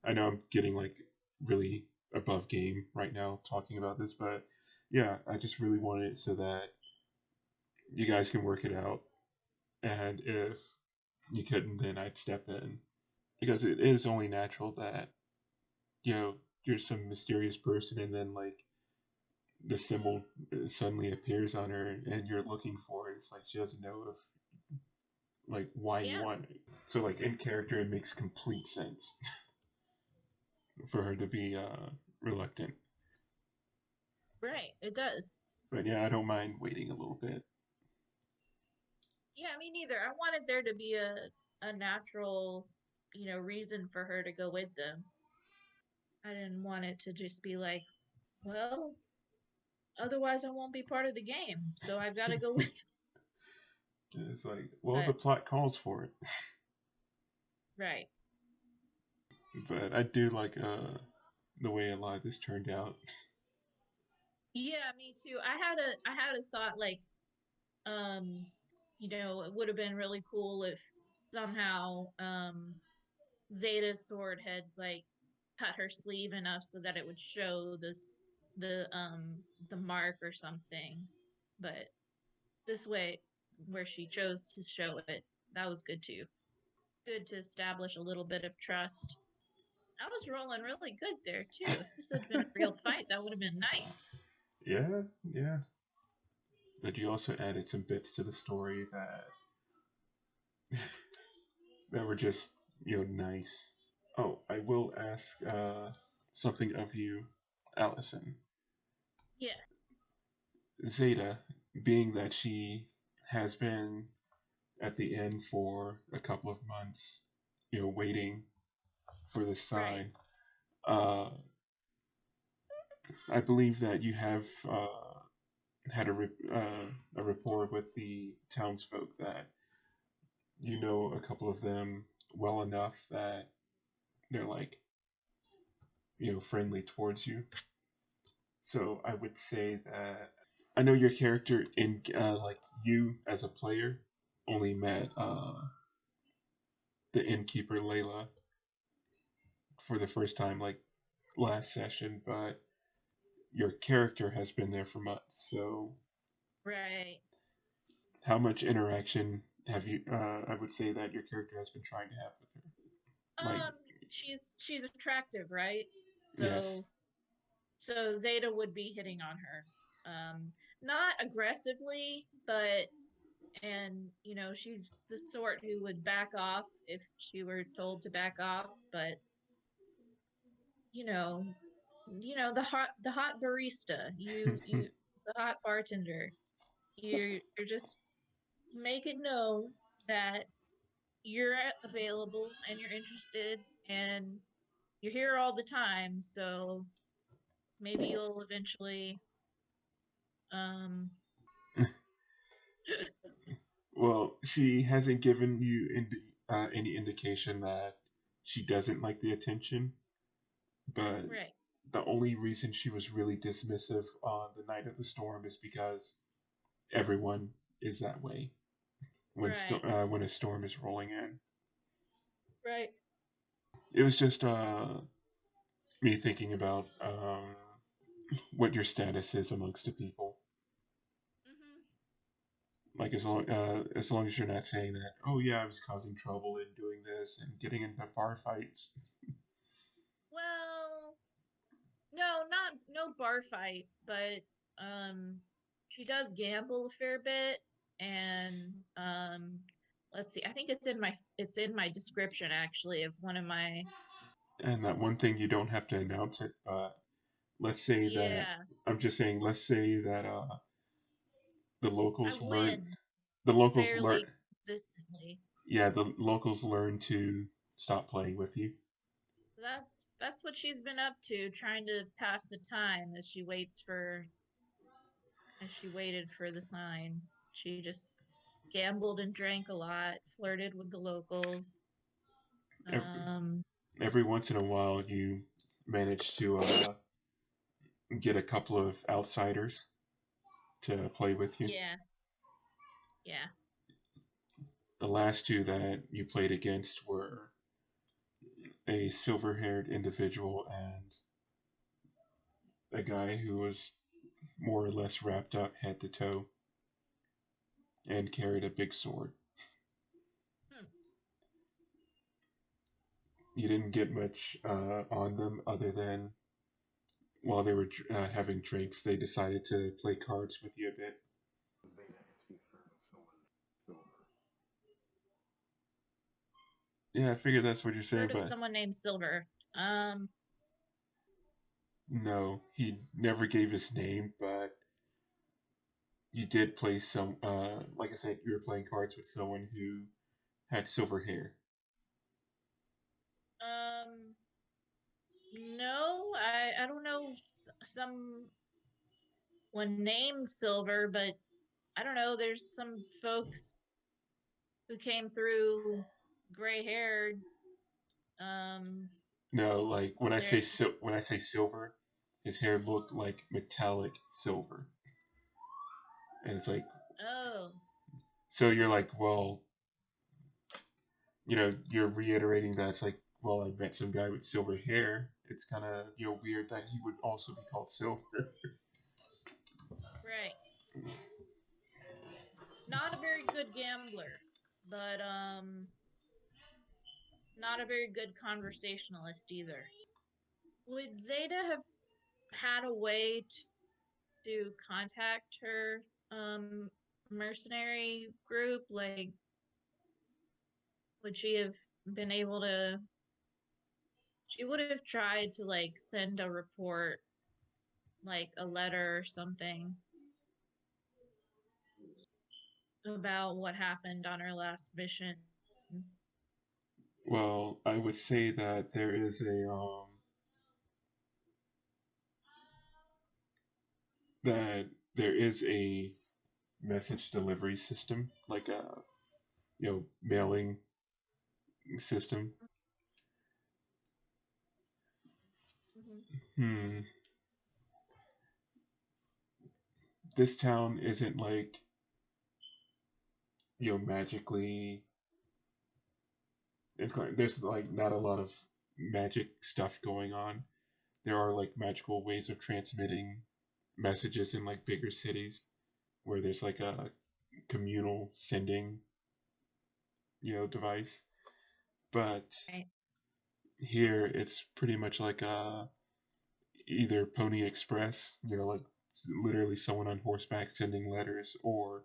I know I'm getting like really above game right now talking about this, but yeah, I just really wanted it so that you guys can work it out, and if you couldn't, then I'd step in, because it is only natural that you're some mysterious person, and then like the symbol suddenly appears on her, and you're looking for it. It's like she doesn't know if like why you want it. So like in character, it makes complete sense for her to be reluctant. Right, it does. But yeah, I don't mind waiting a little bit. Yeah, me neither. I wanted there to be a natural, reason for her to go with them. I didn't want it to just be like, well, otherwise I won't be part of the game, so I've got to go with And it's like, well, the but, plot calls for it. right. But I do like the way a lot of this turned out. Yeah, me too. I had a thought like, it would have been really cool if somehow Zaida's sword had like cut her sleeve enough so that it would show the mark or something. But this way, where she chose to show it, that was good too. Good to establish a little bit of trust. I was rolling really good there too. If this had been a real fight, that would have been nice. Yeah, yeah. But you also added some bits to the story that that were just, nice. Oh, I will ask something of you, Allison. Yeah. Zaida, being that she has been at the inn for a couple of months, waiting for the sign. Right. I believe that you have had a rapport with the townsfolk that you know a couple of them well enough that they're like, friendly towards you. So I would say that I know your character in like you as a player only met the innkeeper Layla for the first time like last session, but your character has been there for months. So Right. how much interaction have you? I would say that your character has been trying to have with her. Like, she's attractive, right? yes. So Zaida would be hitting on her. Not aggressively, but she's the sort who would back off if she were told to back off, but you know, the hot barista, you the hot bartender. You're just make it known that you're available and you're interested and you're here all the time, so maybe you'll eventually um Well, she hasn't given you any indication that she doesn't like the attention, but right. the only reason she was really dismissive on the night of the storm is because everyone is that way Right. when a storm is rolling in. Right. It was just me thinking about what your status is amongst the people. Like as long as you're not saying that, oh yeah, I was causing trouble and doing this and getting into bar fights. Well, no bar fights, but she does gamble a fair bit, and let's see, I think it's in my description actually of one of my. And that one thing you don't have to announce it, but let's say that Yeah. I'm just saying, let's say that the I locals learn win the locals learn fairly consistently. yeah, the locals learn to stop playing with you. So that's what she's been up to, trying to pass the time as she waited for the sign. She just gambled and drank a lot, flirted with the locals. Every once in a while, you manage to get a couple of outsiders to play with you. Yeah. Yeah. The last two that you played against were a silver-haired individual and a guy who was more or less wrapped up head to toe and carried a big sword. You didn't get much on them other than while they were having drinks, they decided to play cards with you a bit. Yeah, I figured that's what you're saying, Heard of but someone named Silver. no, he never gave his name, but you did play some, like I said, you were playing cards with someone who had silver hair. No, I don't know someone named Silver, but I don't know. There's some folks who came through gray-haired. No, like when I There. say silver, his hair looked like metallic silver, and it's like, Oh, so you're like, well, you're reiterating that it's like, well, I met some guy with silver hair. It's kind of weird that he would also be called Silver. right. Not a very good gambler, but not a very good conversationalist either. Would Zaida have had a way to contact her mercenary group? Like, would she have been able to? She would have tried to like send a report, like a letter or something about what happened on her last mission. Well, I would say that there is a message delivery system, like a mailing system. Mm-hmm. This town isn't like magically inclined. There's like not a lot of magic stuff going on. There are like magical ways of transmitting messages in like bigger cities where there's like a communal sending device, but Right. here it's pretty much like either Pony Express, like literally someone on horseback sending letters, or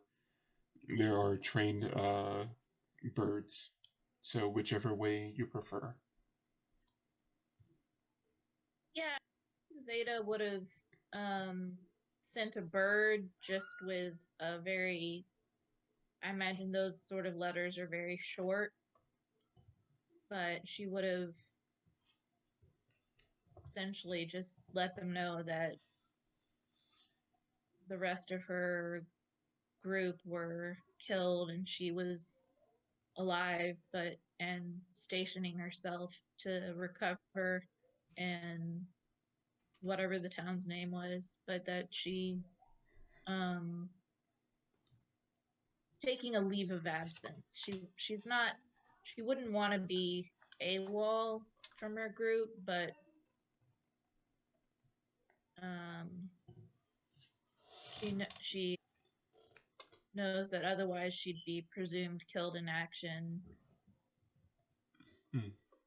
there are trained birds. So whichever way you prefer. Yeah, Zeta would have sent a bird just with a very. I imagine those sort of letters are very short, but she would have essentially just let them know that the rest of her group were killed and she was alive, and stationing herself to recover and whatever the town's name was, but that she taking a leave of absence. She wouldn't want to be AWOL from her group, but she knows that otherwise she'd be presumed killed in action.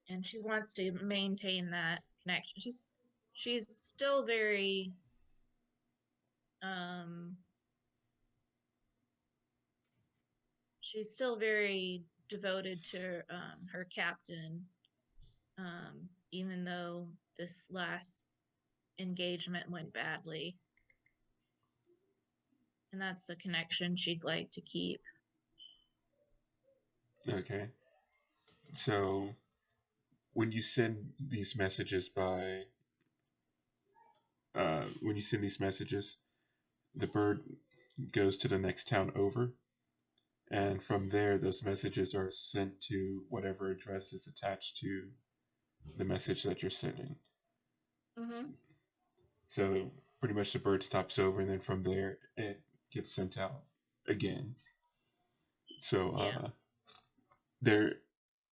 And she wants to maintain that connection. She's still very she's still very devoted to her captain, even though this last engagement went badly. And that's the connection she'd like to keep. Okay. So when you send these messages the bird goes to the next town over, and from there those messages are sent to whatever address is attached to the message that you're sending. Mm-hmm. So pretty much the bird stops over, and then from there it gets sent out again. So there,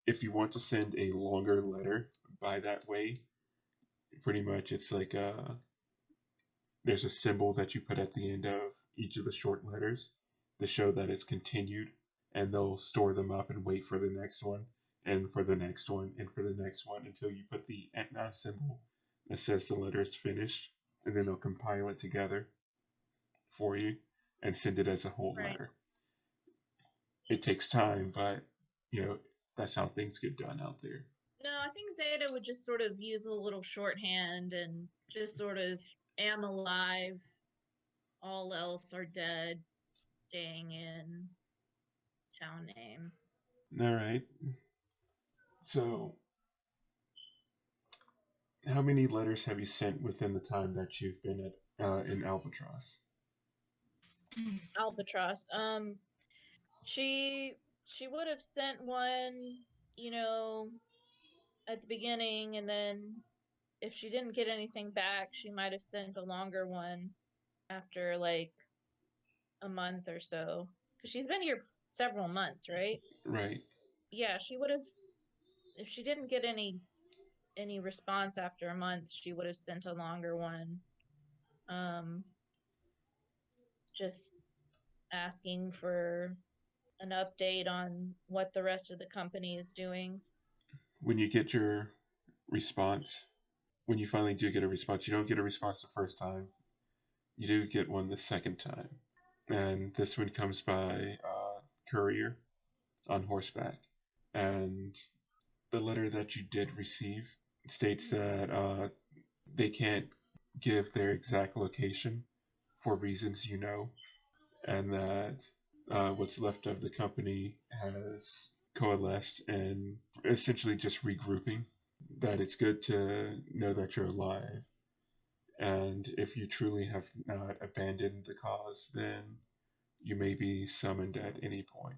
if you want to send a longer letter by that way, pretty much it's like there's a symbol that you put at the end of each of the short letters to show that it's continued, and they'll store them up and wait for the next one, and for the next one, and for the next one until you put the Etna symbol that says the letter is finished. and then they'll compile it together for you and send it as a whole letter. It takes time, but that's how things get done out there. No, I think Zaida would just sort of use a little shorthand and just sort of am alive, all else are dead, staying in, town name. All right. So, how many letters have you sent within the time that you've been at in Albatross? Albatross. She would have sent one, at the beginning, and then if she didn't get anything back, she might have sent a longer one after like a month or so. Because she's been here several months, right? Right. Yeah, she would have. If she didn't get any response after a month, she would have sent a longer one. Just asking for an update on what the rest of the company is doing. When you get your response, when you finally do get a response, you don't get a response the first time. You do get one the second time. And this one comes by courier on horseback. And the letter that you did receive states that they can't give their exact location for reasons you know, and that what's left of the company has coalesced and essentially just regrouping. That it's good to know that you're alive, and if you truly have not abandoned the cause, then you may be summoned at any point.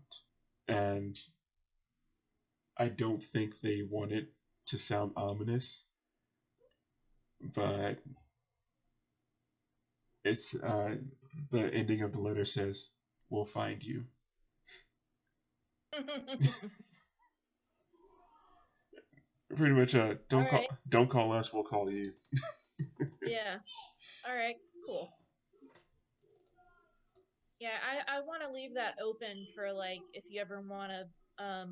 And I don't think they want it to sound ominous, but it's the ending of the letter says, "We'll find you." Pretty much, don't call us, we'll call you. Yeah. All right. Cool. Yeah, I want to leave that open for like if you ever want to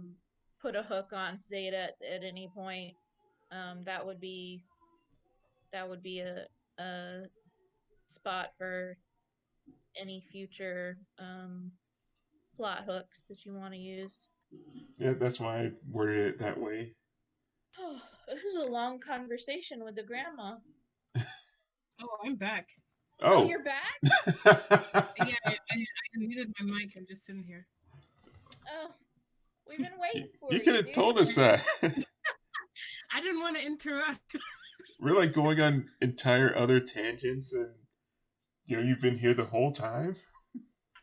put a hook on Zaida at any point. That would be a spot for any future plot hooks that you want to use. Yeah, that's why I worded it that way. Oh, this is a long conversation with the grandma. Oh, I'm back. Oh, you're back? Yeah, I muted my mic. I'm just sitting here. Oh, we've been waiting for you. You could have told us that. I didn't want to interrupt. We're like going on entire other tangents, and you've been here the whole time.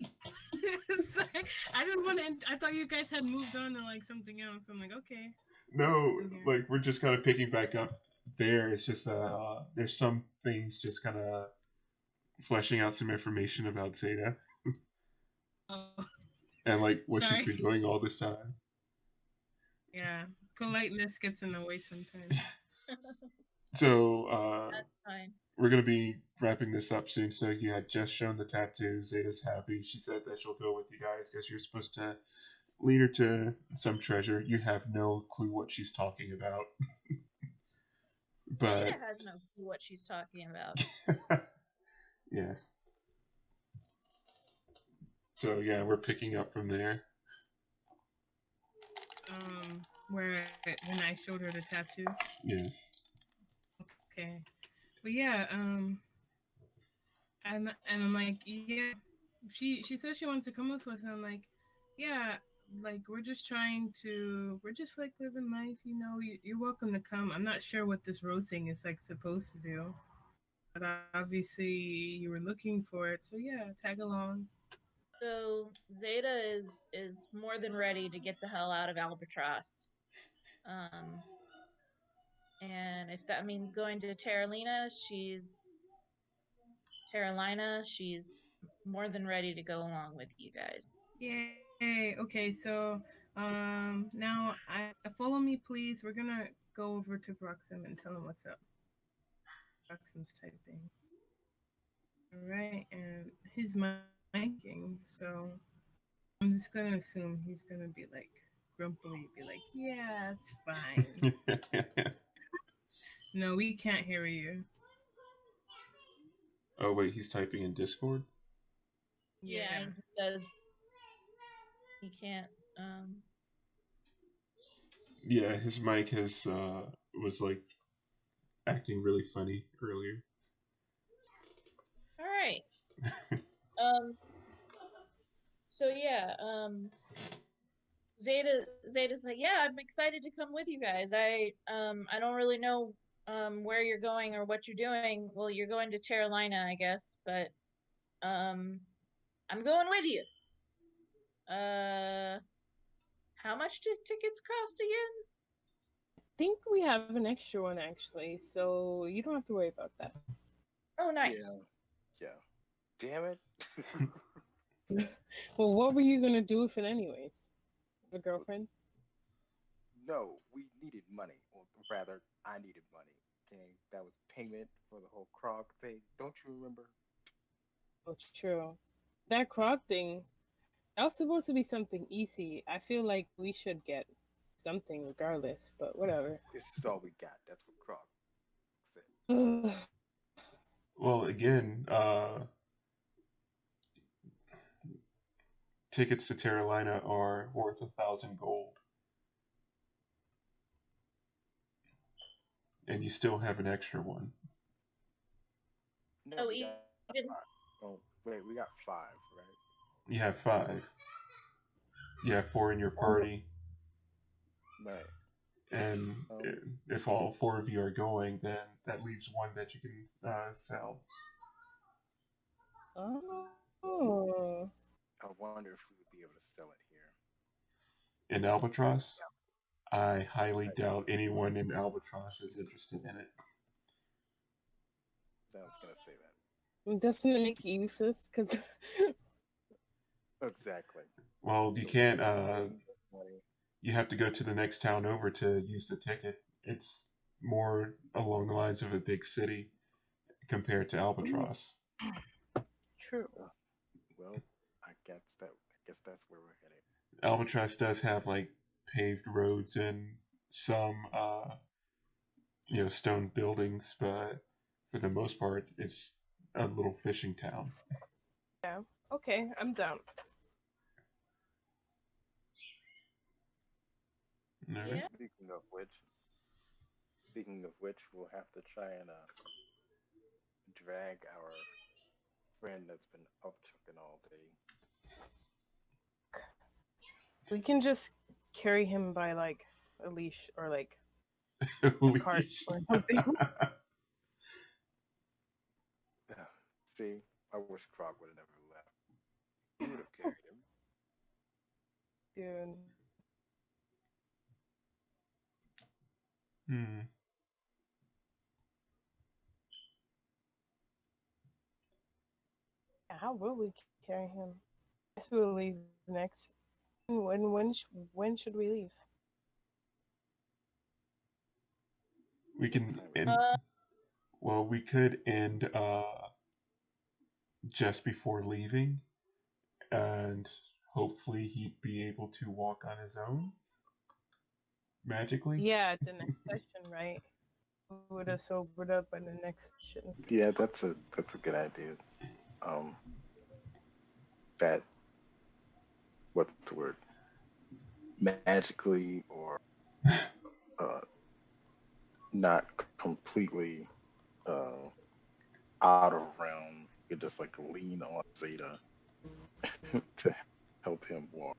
Sorry. I didn't want to. I thought you guys had moved on to like something else. I'm like, okay. No, like we're just kind of picking back up there. It's just there's some things just kind of fleshing out some information about Zaida. Oh. And like what she's been doing all this time. Yeah, politeness gets in the way sometimes. So that's fine. We're gonna be wrapping this up soon. So you had just shown the tattoo. Zaida's happy. She said that she'll go with you guys because you're supposed to lead her to some treasure. You have no clue what she's talking about. But Zaida has no clue what she's talking about. Yes. So yeah, we're picking up from there. When I showed her the tattoo. Yes. Okay. But yeah, and I'm like, yeah. She says she wants to come with us, and I'm like, yeah. Like we're just like living life, You're welcome to come. I'm not sure what this roasting is like supposed to do, but obviously you were looking for it, so yeah, tag along. So Zaida is more than ready to get the hell out of Albatross. And if that means going to Terralina, she's more than ready to go along with you guys. Yay. Okay, so now follow me, please. We're gonna go over to Broxim and tell him what's up. Broxim's typing. All right, and he's miking, so I'm just gonna assume he's gonna be like grumpily, be like, "Yeah, it's fine." No, we can't hear you. Oh wait, he's typing in Discord. Yeah, he says he can't. Yeah, his mic has was like acting really funny earlier. All right. So yeah, Zaida's like, yeah, I'm excited to come with you guys. I don't really know where you're going or what you're doing. Well, you're going to Terralina, I guess, but I'm going with you. How much do tickets cost again? I think we have an extra one actually, so you don't have to worry about that. Oh, nice. Yeah. Damn it. Well, what were you gonna do with it anyways? The girlfriend? No, we needed money, or rather, I needed money. Okay, that was payment for the whole Krog thing. Don't you remember? Oh, true. That Krog thing, that was supposed to be something easy. I feel like we should get something regardless, but whatever. This is all we got. That's what Krog said. Well, again, tickets to Terralina are worth 1,000 gold. And you still have an extra one. No, Oh, we got even. five. Oh, wait, we got 5, right? You have 5. You have 4 in your party. Right. And if all 4 of you are going, then that leaves 1 that you can sell. Oh. I wonder if we would be able to sell it here. In Albatross? I highly doubt anyone in Albatross is interested in it. I was going to say that. Doesn't it make it useless? Because Exactly. Well, you can't. You have to go to the next town over to use the ticket. It's more along the lines of a big city compared to Albatross. True. Well, I guess that's where we're headed. Albatross does have like paved roads and some stone buildings, but for the most part, it's a little fishing town. Yeah. Okay, I'm down. Yeah. Speaking of which, we'll have to try and drag our friend that's been up chucking all day. We can just carry him by like a leash or like a cart or something. See, I wish Krog would have never left. He would have carried him. Dude. How will we carry him? I guess we'll leave next. When should we leave? We can end. Well, we could end just before leaving, and hopefully he'd be able to walk on his own magically. Yeah, the next session, right? We would have sobered up in the next session. Yeah, that's a good idea. That what's the word? Magically or not completely out of realm. You just like lean on Zaida to help him walk.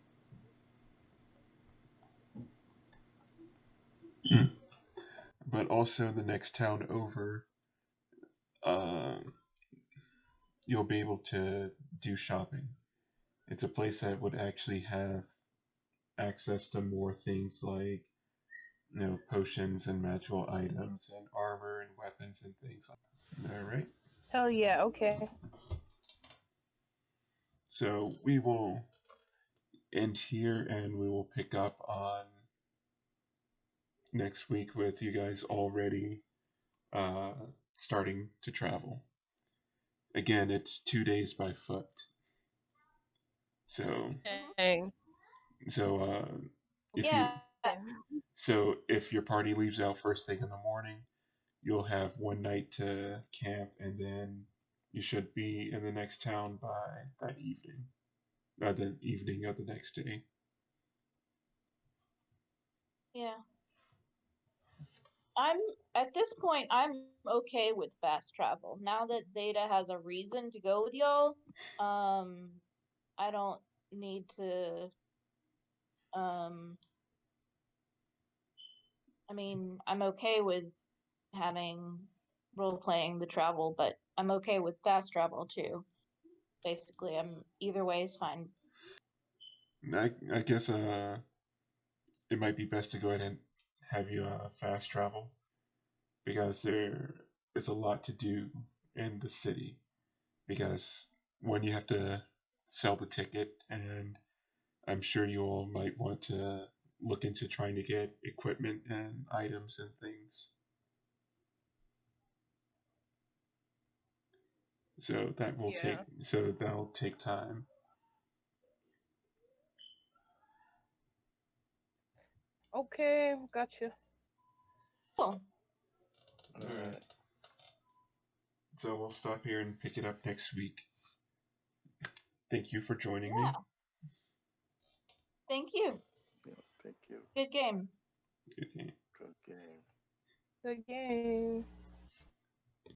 But also the next town over, you'll be able to do shopping. It's a place that would actually have access to more things like, potions and magical items and armor and weapons and things like that. All right? Hell yeah, okay. So we will end here and we will pick up on next week with you guys already starting to travel. Again, it's 2 days by foot. So, if your party leaves out first thing in the morning, you'll have 1 night to camp, and then you should be in the next town by that evening. The evening of the next day. Yeah. At this point, I'm okay with fast travel. Now that Zaida has a reason to go with y'all, I don't need to, I mean, I'm okay with having role-playing the travel, but I'm okay with fast travel too. Basically, either way is fine. I guess it might be best to go ahead and have you fast travel, because there is a lot to do in the city. Because one, you have to sell the ticket, and I'm sure you all might want to look into trying to get equipment and items and things. So that'll take time. Okay, gotcha. Cool. All right. So we'll stop here and pick it up next week. Thank you for joining me. Thank you. Yeah, thank you. Good game. Good game. Good game. Good game.